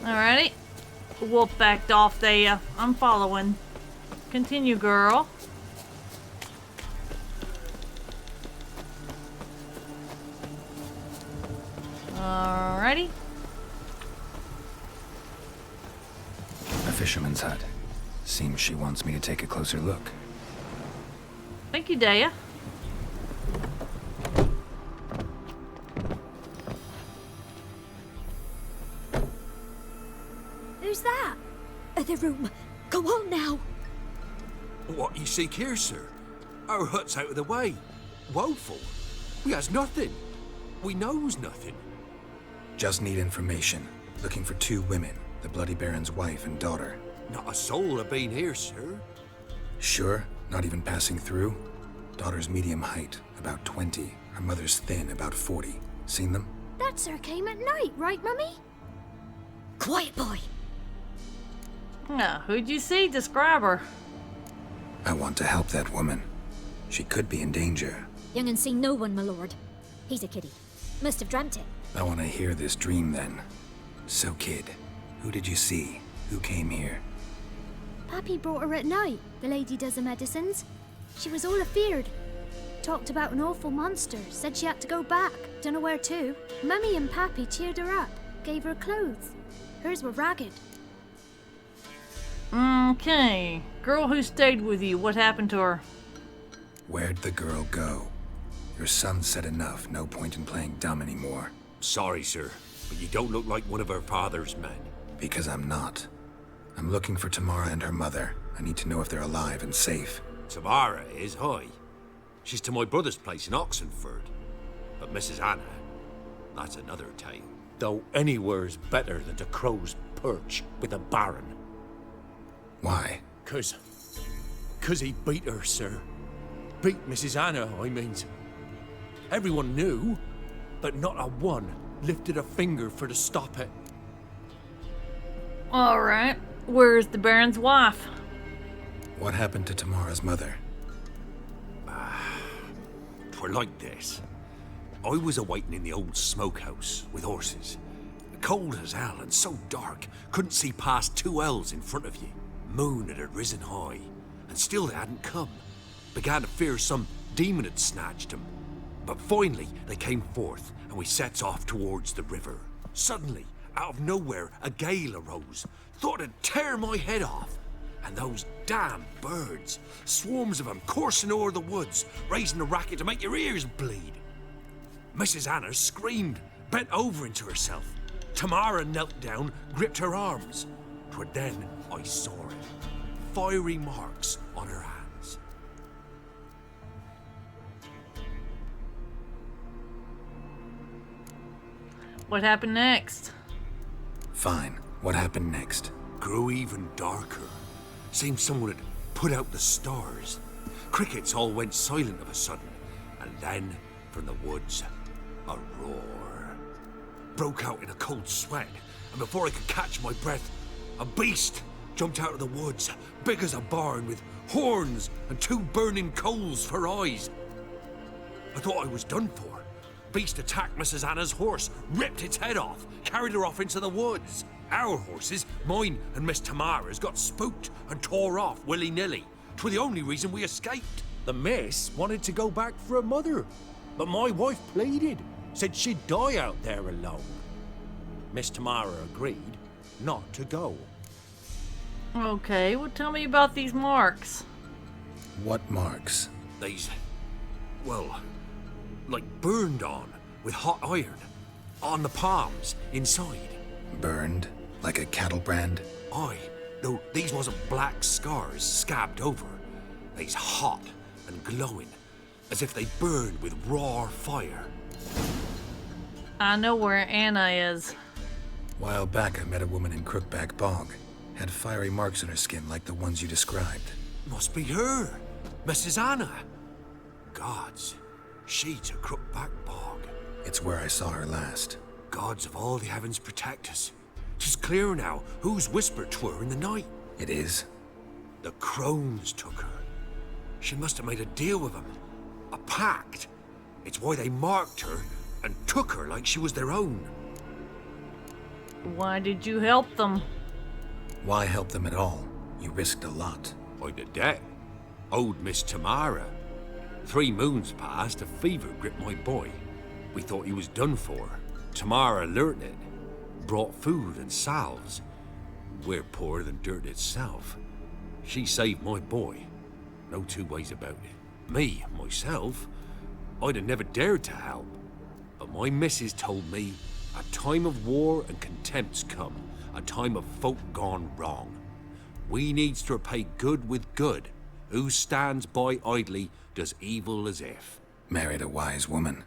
Speaker 1: Alrighty. Wolf backed off there. I'm following. Continue, girl. Alrighty.
Speaker 3: A fisherman's hut. Seems she wants me to take a closer look.
Speaker 1: Thank you, Daya.
Speaker 6: Who's that? The room. Go on now.
Speaker 14: What you seek here, sir? Our hut's out of the way. Woeful. We has nothing. We knows nothing.
Speaker 3: Just need information. Looking for 2 women, the Bloody Baron's wife and daughter.
Speaker 14: Not a soul have been here, sir.
Speaker 3: Sure? Not even passing through? Daughter's medium height, about 20. Her mother's thin, about 40. Seen them?
Speaker 6: That sir came at night, right, Mummy? Quiet, boy.
Speaker 1: Yeah, who'd you see? Describe her.
Speaker 3: I want to help that woman. She could be in danger.
Speaker 6: Young and seen no one, my lord. He's a kiddie. Must have dreamt it.
Speaker 3: I want to hear this dream then. So, kid, who did you see? Who came here?
Speaker 6: Pappy brought her at night, the lady does the medicines. She was all afeared. Talked about an awful monster, said she had to go back, dunno where to. Mummy and Pappy cheered her up, gave her clothes. Hers were ragged.
Speaker 1: Okay. Girl who stayed with you, what happened to her?
Speaker 3: Where'd the girl go? Your son said enough, no point in playing dumb anymore.
Speaker 14: Sorry, sir, but you don't look like one of her father's men.
Speaker 3: Because I'm not. I'm looking for Tamara and her mother. I need to know if they're alive and safe.
Speaker 14: Tamara is, hi. She's to my brother's place in Oxenford. But Mrs. Anna, that's another tale. Though anywhere's better than to Crow's Perch with a baron.
Speaker 3: Why?
Speaker 14: 'Cause he beat her, sir. Beat Mrs. Anna, I means. Everyone knew, but not a one lifted a finger for to stop it.
Speaker 1: Alright. Where's the Baron's wife?
Speaker 3: What happened to Tamara's mother?
Speaker 14: 'Twere like this. I was awaiting in the old smokehouse with horses. Cold as hell and so dark, couldn't see past 2 ells in front of you. Moon had risen high, and still they hadn't come. Began to fear some demon had snatched them. But finally, they came forth, and we sets off towards the river. Suddenly, out of nowhere, a gale arose. Thought it'd tear my head off. And those damn birds, swarms of them coursing o'er the woods, raising a racket to make your ears bleed. Mrs. Anna screamed, bent over into herself. Tamara knelt down, gripped her arms. 'Twere then I saw it. Fiery marks on her hands.
Speaker 1: What happened next?
Speaker 3: Fine. What happened next?
Speaker 14: Grew even darker. Seemed someone had put out the stars. Crickets all went silent of a sudden. And then, from the woods, a roar. Broke out in a cold sweat, and before I could catch my breath, a beast jumped out of the woods, big as a barn, with horns and 2 burning coals for eyes. I thought I was done for. Beast attacked Mrs. Anna's horse, ripped its head off, carried her off into the woods. Our horses, mine and Miss Tamara's, got spooked and tore off willy-nilly. 'Twere the only reason we escaped. The miss wanted to go back for her mother, but my wife pleaded, said she'd die out there alone. Miss Tamara agreed not to go.
Speaker 1: Okay, well tell me about these marks.
Speaker 3: What marks?
Speaker 14: These, well, like burned on with hot iron. On the palms, inside.
Speaker 3: Burned? Like a cattle brand?
Speaker 14: Aye, though these wasn't black scars scabbed over. They's hot and glowing, as if they burned with raw fire.
Speaker 1: I know where Anna is.
Speaker 3: While back, I met a woman in Crookback Bog. Had fiery marks on her skin like the ones you described.
Speaker 14: Must be her, Mrs. Anna. Gods, she to Crookback Bog.
Speaker 3: It's where I saw her last.
Speaker 14: Gods of all the heavens protect us. 'Tis clear now whose whisper 'twere in the night.
Speaker 3: It is?
Speaker 14: The crones took her. She must have made a deal with them. A pact. It's why they marked her and took her like she was their own.
Speaker 1: Why did you help them?
Speaker 3: Why help them at all? You risked a lot.
Speaker 14: I'd a debt. Owed Miss Tamara. 3 moons passed, a fever gripped my boy. We thought he was done for. Tamara learnt it. Brought food and salves. We're poorer than dirt itself. She saved my boy. No 2 ways about it. Me, myself, I'd have never dared to help. But my missus told me a time of war and contempt's come, a time of folk gone wrong. We needs to repay good with good. Who stands by idly does evil as if.
Speaker 3: Married a wise woman.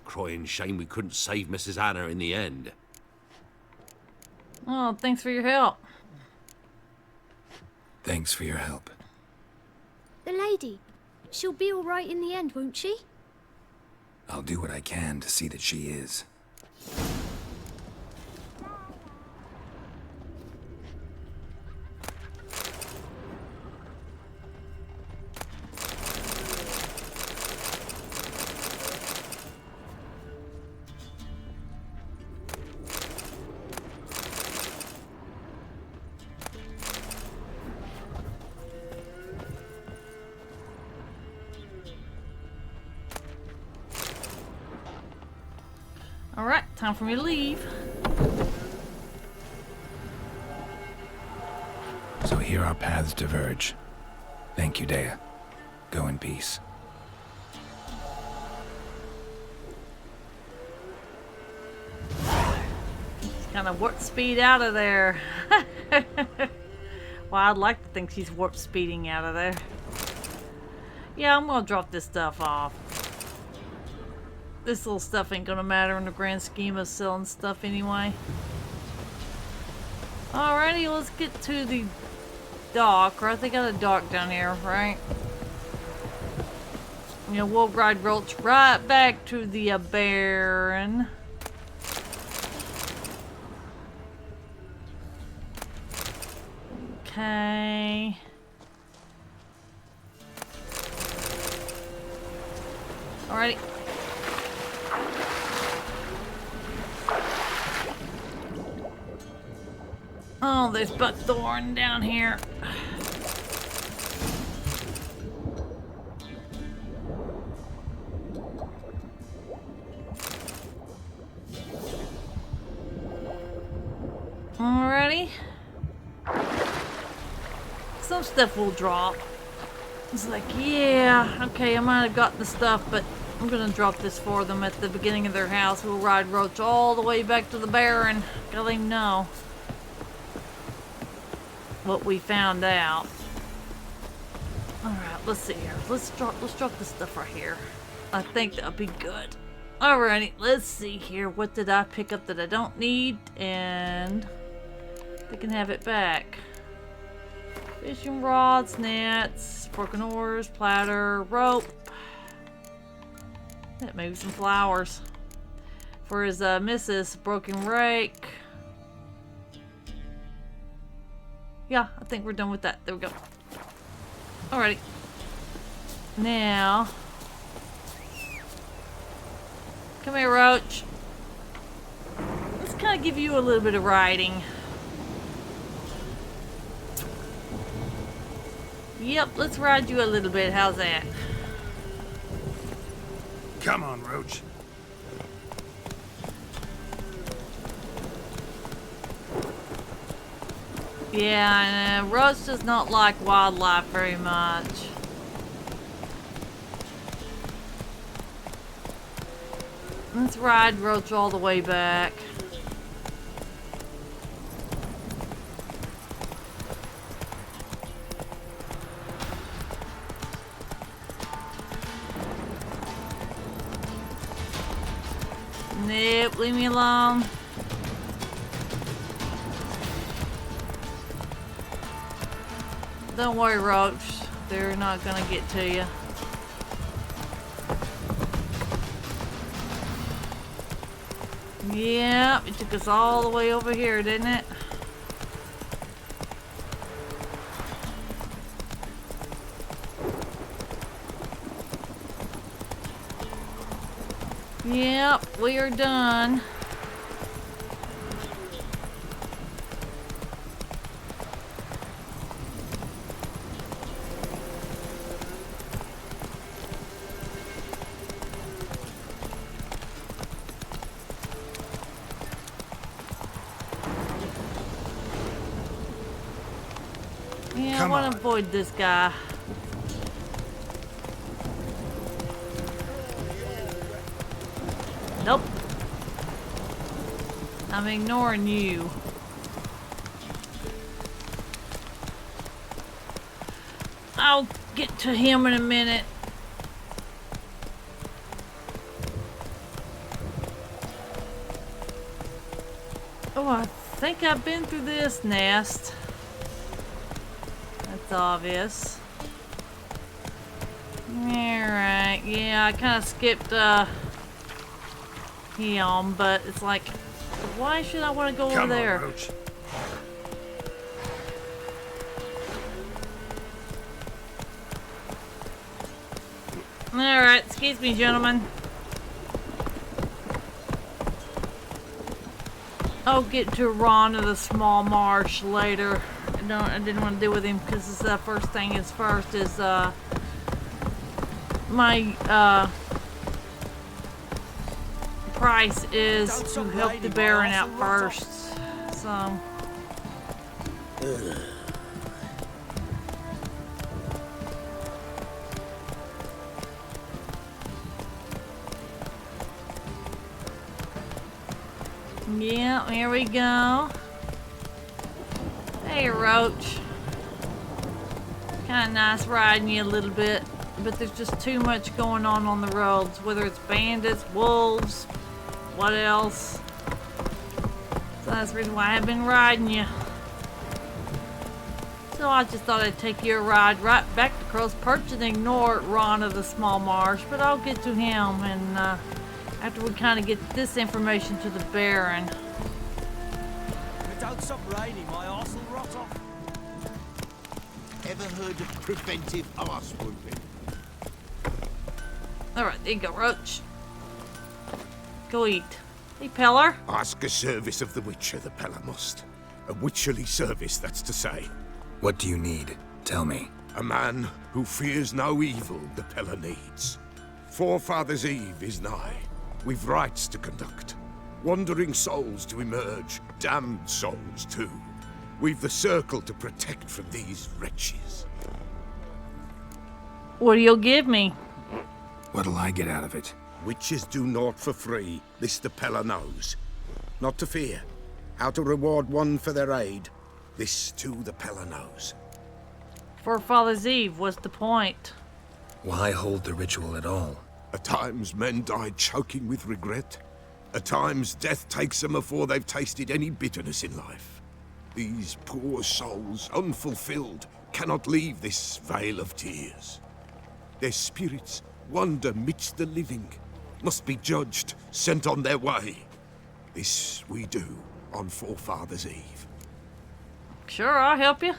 Speaker 14: Crying shame we couldn't save Mrs. Anna in the end.
Speaker 1: Oh, thanks for your help.
Speaker 3: Thanks for your help.
Speaker 6: The lady. She'll be all right in the end, won't she?
Speaker 3: I'll do what I can to see that she is.
Speaker 1: Alright, time for me to leave.
Speaker 3: So here our paths diverge. Thank you, Dea. Go in peace.
Speaker 1: Kind of warp speed out of there. Well, I'd like to think she's warp speeding out of there. Yeah, I'm gonna drop this stuff off. This little stuff ain't gonna matter in the grand scheme of selling stuff anyway. Alrighty, let's get to the dock, right? They got a dock down here, right? You know, we'll ride Roach right back to the Baron. Okay. Alrighty. Oh, there's buckthorn down here. Alrighty. Some stuff will drop. It's like, yeah, okay, I might have got the stuff, but I'm gonna drop this for them at the beginning of their house. We'll ride Roach all the way back to the Baron. Gotta let him know what we found out. Alright, let's see here. Let's drop this stuff right here. I think that'll be good. Alrighty, let's see here. What did I pick up that I don't need? And they can have it back. Fishing rods, nets, broken oars, platter, rope. Yeah, maybe some flowers. For his missus, broken rake. Yeah, I think we're done with that. There we go. Alrighty. Now, come here, Roach. Let's kind of give you a little bit of riding. Yep, let's ride you a little bit. How's that?
Speaker 10: Come on, Roach.
Speaker 1: Yeah, I know. Roach does not like wildlife very much. Let's ride Roach all the way back. Nope, leave me alone. Don't worry, Roach. They're not gonna get to you. Yeah, it took us all the way over here, didn't it? Yep, we are done. I want to avoid this guy. Nope. I'm ignoring you. I'll get to him in a minute. Oh, I think I've been through this nest. That's obvious. Alright, yeah, I kind of skipped him, but it's like, why should I want to go over there?
Speaker 14: Roach.
Speaker 1: Alright, excuse me, gentlemen. I'll get to Ron of the small marsh later. I didn't want to deal with him because the first thing is first is my price is to help the Baron out first. So yeah, here we go. Hey, Roach. Kind of nice riding you a little bit, but there's just too much going on the roads, whether it's bandits, wolves, what else. So that's the reason why I've been riding you. So I just thought I'd take you a ride right back to Crow's Perch and ignore Ron of the small marsh, but I'll get to him and after we kind of get this information to the Baron.
Speaker 12: If it don't stop raining, my arse will rot off.
Speaker 13: Ever heard of preventive arse whooping?
Speaker 1: Alright, there you go, Roach. Go eat. Hey, Peller.
Speaker 13: Ask a service of the Witcher, the Peller must. A witcherly service, that's to say.
Speaker 3: What do you need? Tell me.
Speaker 13: A man who fears no evil the Peller needs. Forefathers' Eve is nigh. We've rites to conduct. Wandering souls to emerge. Damned souls, too. We've the circle to protect from these wretches.
Speaker 1: What do you give me?
Speaker 3: What'll I get out of it?
Speaker 13: Witches do naught for free. This the Peller knows. Not to fear. How to reward one for their aid. This, too, the Peller knows.
Speaker 1: Forefather's Eve, what's the point?
Speaker 3: Why hold the ritual at all?
Speaker 13: At times, men die choking with regret. At times, death takes them before they've tasted any bitterness in life. These poor souls, unfulfilled, cannot leave this vale of tears. Their spirits wander midst the living, must be judged, sent on their way. This we do on Forefathers' Eve.
Speaker 1: Sure, I'll help you.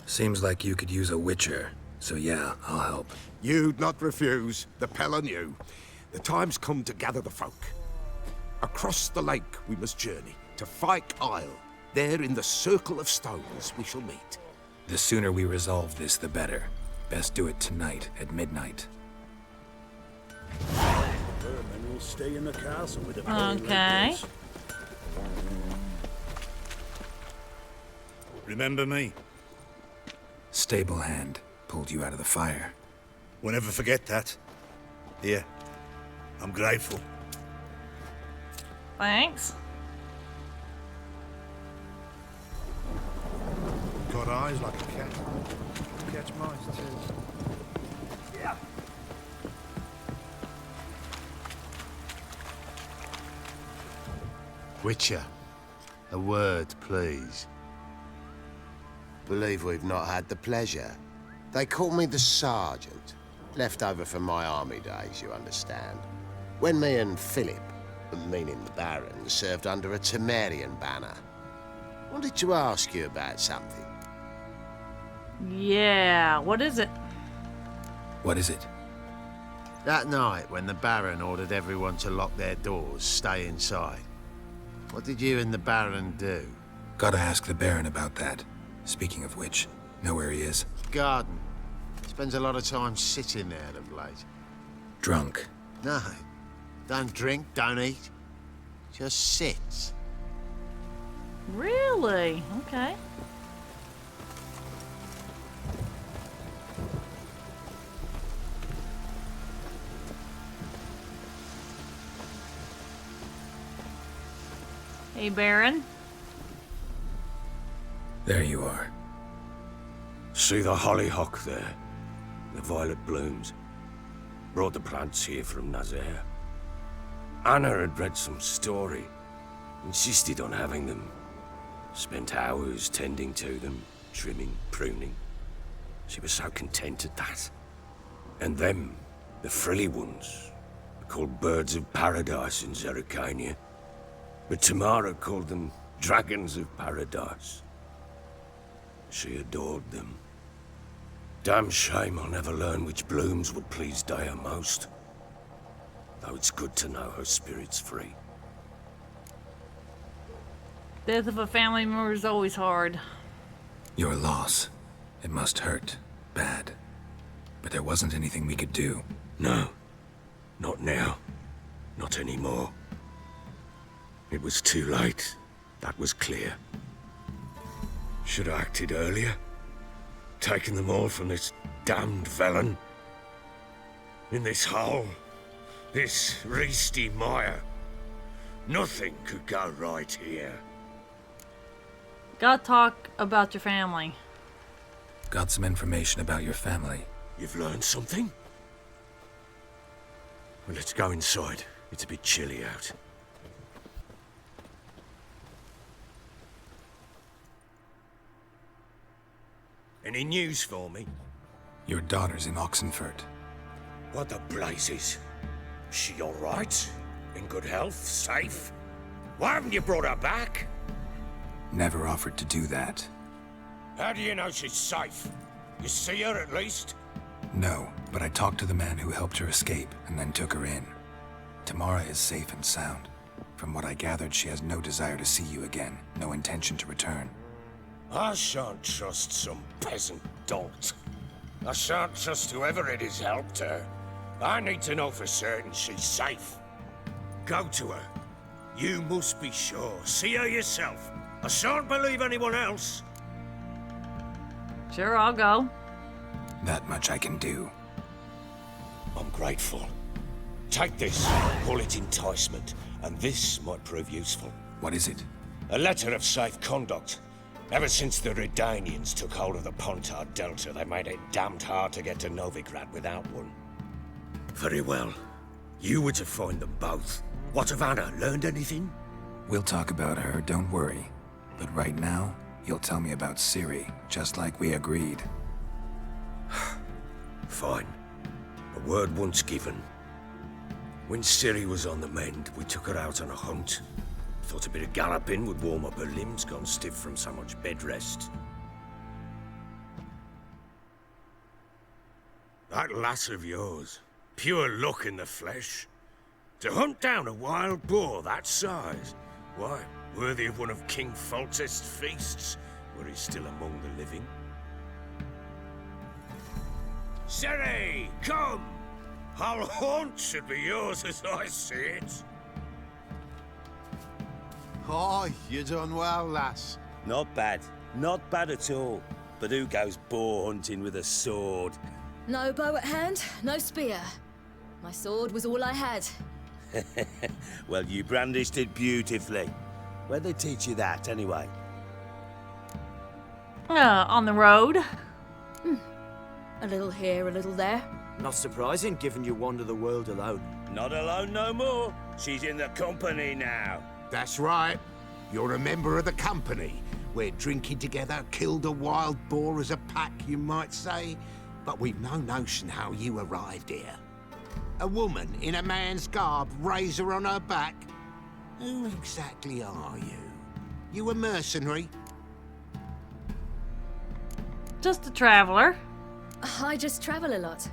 Speaker 3: Seems like you could use a witcher, so yeah, I'll help.
Speaker 13: You'd not refuse, the Peller knew. The time's come to gather the folk. Across the lake we must journey, to Fyke Isle. There in the circle of stones we shall meet.
Speaker 3: The sooner we resolve this, the better. Best do it tonight at midnight.
Speaker 9: Vermin will stay in the castle with the
Speaker 1: Okay.
Speaker 10: Remember me?
Speaker 3: Stable hand pulled you out of the fire.
Speaker 10: We'll never forget that. Here, I'm grateful.
Speaker 1: Thanks.
Speaker 10: Got eyes like a cat. Catch mice too.
Speaker 9: Yeah.
Speaker 15: Witcher, a word, please. Believe we've not had the pleasure. They call me the Sergeant. Left over from my army days, you understand. When me and Philip, meaning the Baron, served under a Temerian banner. Wanted to ask you about something.
Speaker 1: Yeah, what is it?
Speaker 3: What is it?
Speaker 15: That night when the Baron ordered everyone to lock their doors, stay inside. What did you and the Baron do?
Speaker 3: Gotta ask the Baron about that. Speaking of which, know where he is?
Speaker 15: Garden. Spends a lot of time sitting there of late.
Speaker 3: Drunk.
Speaker 15: No. Don't drink, don't eat. Just sits.
Speaker 1: Really? Okay. Hey, Baron.
Speaker 3: There you are.
Speaker 4: See the hollyhock there? The violet blooms. Brought the plants here from Nazaire. Anna had read some story. Insisted on having them. Spent hours tending to them, trimming, pruning. She was so content at that. And them, the frilly ones, are called birds of paradise in Zerrikania. But Tamara called them dragons of paradise. She adored them. Damn shame I'll never learn which blooms would please Daya most. Though it's good to know her spirit's free.
Speaker 1: Death of a family member is always hard.
Speaker 3: Your loss. It must hurt. Bad. But there wasn't anything we could do.
Speaker 4: No. Not now. Not anymore. It was too late. That was clear. Should have acted earlier. Taken them all from this damned felon. In this hole. This reesty mire. Nothing could go right here.
Speaker 1: Gotta talk about your family.
Speaker 3: Got some information about your family.
Speaker 4: You've learned something? Well, let's go inside. It's a bit chilly out. Any news for me?
Speaker 3: Your daughter's in Oxenfurt.
Speaker 4: What the blazes? She all right? In good health? Safe? Why haven't you brought her back?
Speaker 3: Never offered to do that.
Speaker 4: How do you know she's safe? You see her at least?
Speaker 3: No, but I talked to the man who helped her escape and then took her in. Tamara is safe and sound. From what I gathered, she has no desire to see you again, no intention to return.
Speaker 4: I shan't trust some peasant dolt. I shan't trust whoever it is helped her. I need to know for certain she's safe. Go to her. You must be sure. See her yourself. I shan't believe anyone else.
Speaker 1: Sure, I'll go.
Speaker 3: That much I can do.
Speaker 4: I'm grateful. Take this. Call it enticement. And this might prove useful.
Speaker 3: What is it?
Speaker 4: A letter of safe conduct. Ever since the Redanians took hold of the Pontard Delta, they made it damned hard to get to Novigrad without one. Very well. You were to find them both. What of Anna? Learned anything?
Speaker 3: We'll talk about her, don't worry. But right now, you'll tell me about Ciri, just like we agreed.
Speaker 4: Fine. A word once given. When Ciri was on the mend, we took her out on a hunt. Thought a bit of galloping would warm up her limbs, gone stiff from so much bed rest. That lass of yours, pure luck in the flesh. To hunt down a wild boar that size, why, worthy of one of King Foltest's feasts, were he still among the living. Ciri, come! Whole haunt should be yours as I see it.
Speaker 13: Oh, you done well, lass.
Speaker 9: Not bad. Not bad at all. But who goes boar hunting with a sword?
Speaker 16: No bow at hand, no spear. My sword was all I had.
Speaker 9: Well, you brandished it beautifully. Where'd they teach you that, anyway?
Speaker 1: On the road.
Speaker 16: A little here, a little there.
Speaker 12: Not surprising, given you wander the world alone.
Speaker 9: Not alone no more. She's in the company now.
Speaker 13: That's right. You're a member of the company. We're drinking together, killed a wild boar as a pack, you might say. But we've no notion how you arrived here. A woman in a man's garb, razor on her back. Who exactly are you? You a mercenary?
Speaker 1: Just a traveler.
Speaker 16: I just travel a lot.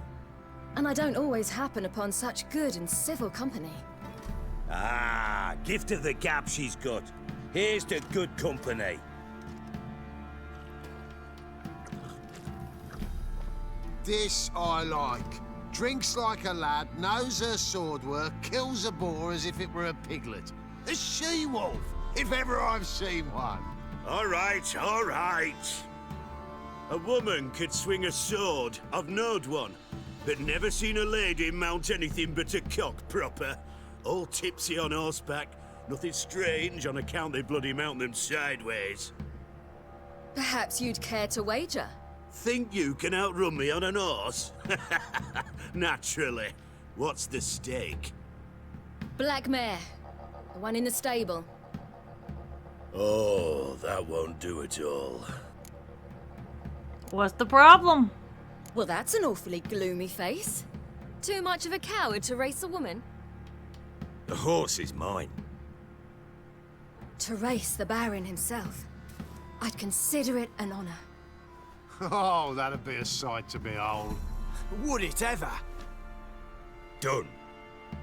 Speaker 16: And I don't always happen upon such good and civil company.
Speaker 9: Ah, gift of the gab she's got. Here's to good company.
Speaker 13: This I like. Drinks like a lad, knows her sword work, kills a boar as if it were a piglet. A she-wolf, if ever I've seen one.
Speaker 9: All right, all right. A woman could swing a sword. I've knowed one. But never seen a lady mount anything but a cock proper. All tipsy on horseback, Nothing strange on account they bloody mount them sideways.
Speaker 16: Perhaps you'd care to wager?
Speaker 9: Think you can outrun me on an horse? Naturally. What's the stake?
Speaker 16: Black mare. The one in the stable.
Speaker 9: Oh, that won't do it all.
Speaker 1: What's the problem?
Speaker 16: Well, that's an awfully gloomy face. Too much of a coward to race a woman?
Speaker 4: The horse is mine.
Speaker 16: To race the Baron himself. I'd consider it an honor.
Speaker 13: Oh, that'd be a sight to behold.
Speaker 9: Would it ever?
Speaker 4: Done.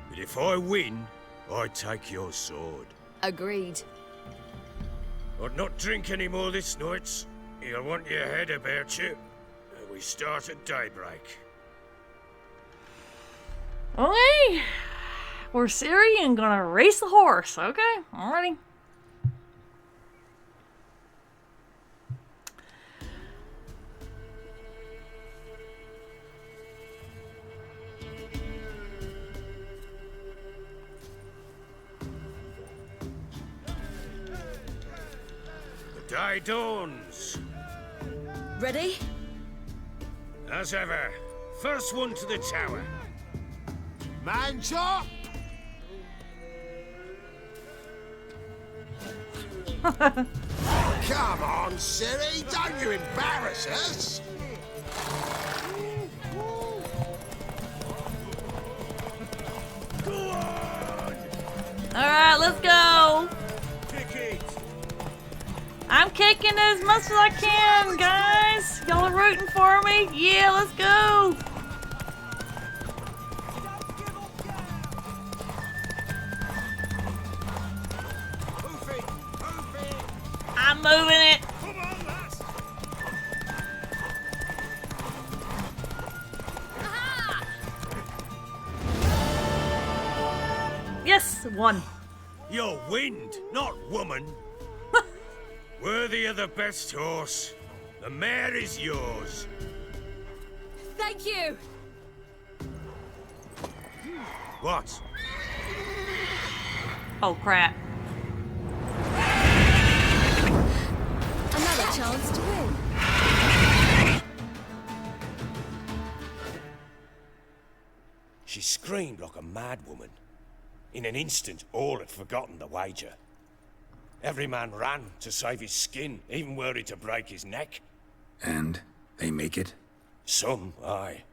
Speaker 4: But if I win, I take your sword.
Speaker 16: Agreed.
Speaker 4: I'd not drink any more this night. You'll want your head about you. We start at daybreak.
Speaker 1: Okay. We're Siri and gonna race the horse. Okay, alrighty.
Speaker 4: The day dawns.
Speaker 16: Ready?
Speaker 4: As ever, first one to the tower.
Speaker 13: Man chop! Come on, Siri, don't you embarrass us!
Speaker 1: Alright, let's go. I'm kicking as much as I can, guys. Y'all are rooting for me? Yeah, let's go. I'm moving it. Yes, one.
Speaker 4: You're wind, not woman. Worthy of the best horse. The mare is yours.
Speaker 16: Thank you.
Speaker 4: What?
Speaker 1: Oh, crap.
Speaker 16: Another chance to win.
Speaker 4: She screamed like a mad woman. In an instant, all had forgotten the wager. Every man ran to save his skin, even were it to break his neck.
Speaker 3: And they make it?
Speaker 4: Some, aye.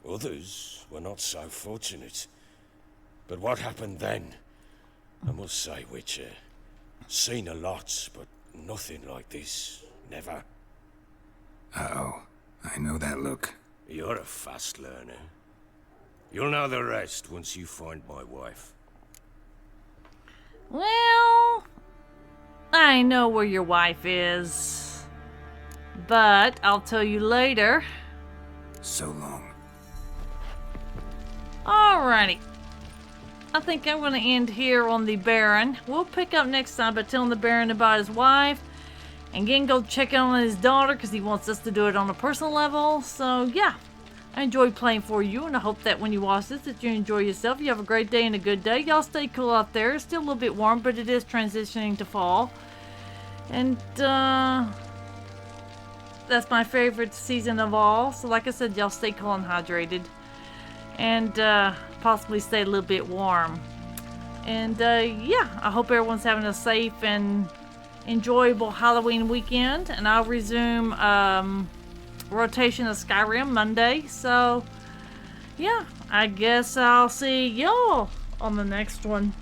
Speaker 4: Others were not so fortunate. But what happened then? I must say, Witcher, seen a lot, but nothing like this. Never.
Speaker 3: Uh-oh. I know that look.
Speaker 4: You're a fast learner. You'll know the rest once you find my wife.
Speaker 1: Well, I know where your wife is, but I'll tell you later.
Speaker 3: So long.
Speaker 1: Alrighty. I think I'm going to end here on the Baron. We'll pick up next time by telling the Baron about his wife. And again, go check on his daughter because he wants us to do it on a personal level. So, yeah. I enjoyed playing for you, and I hope that when you watch this that you enjoy yourself. You have a great day and a good day. Y'all stay cool out there. It's still a little bit warm, but it is transitioning to fall. And, that's my favorite season of all. So, like I said, y'all stay cool and hydrated. And, possibly stay a little bit warm. And, yeah, I hope everyone's having a safe and enjoyable Halloween weekend. And I'll resume, rotation of Skyrim Monday. So, yeah, I guess I'll see y'all on the next one.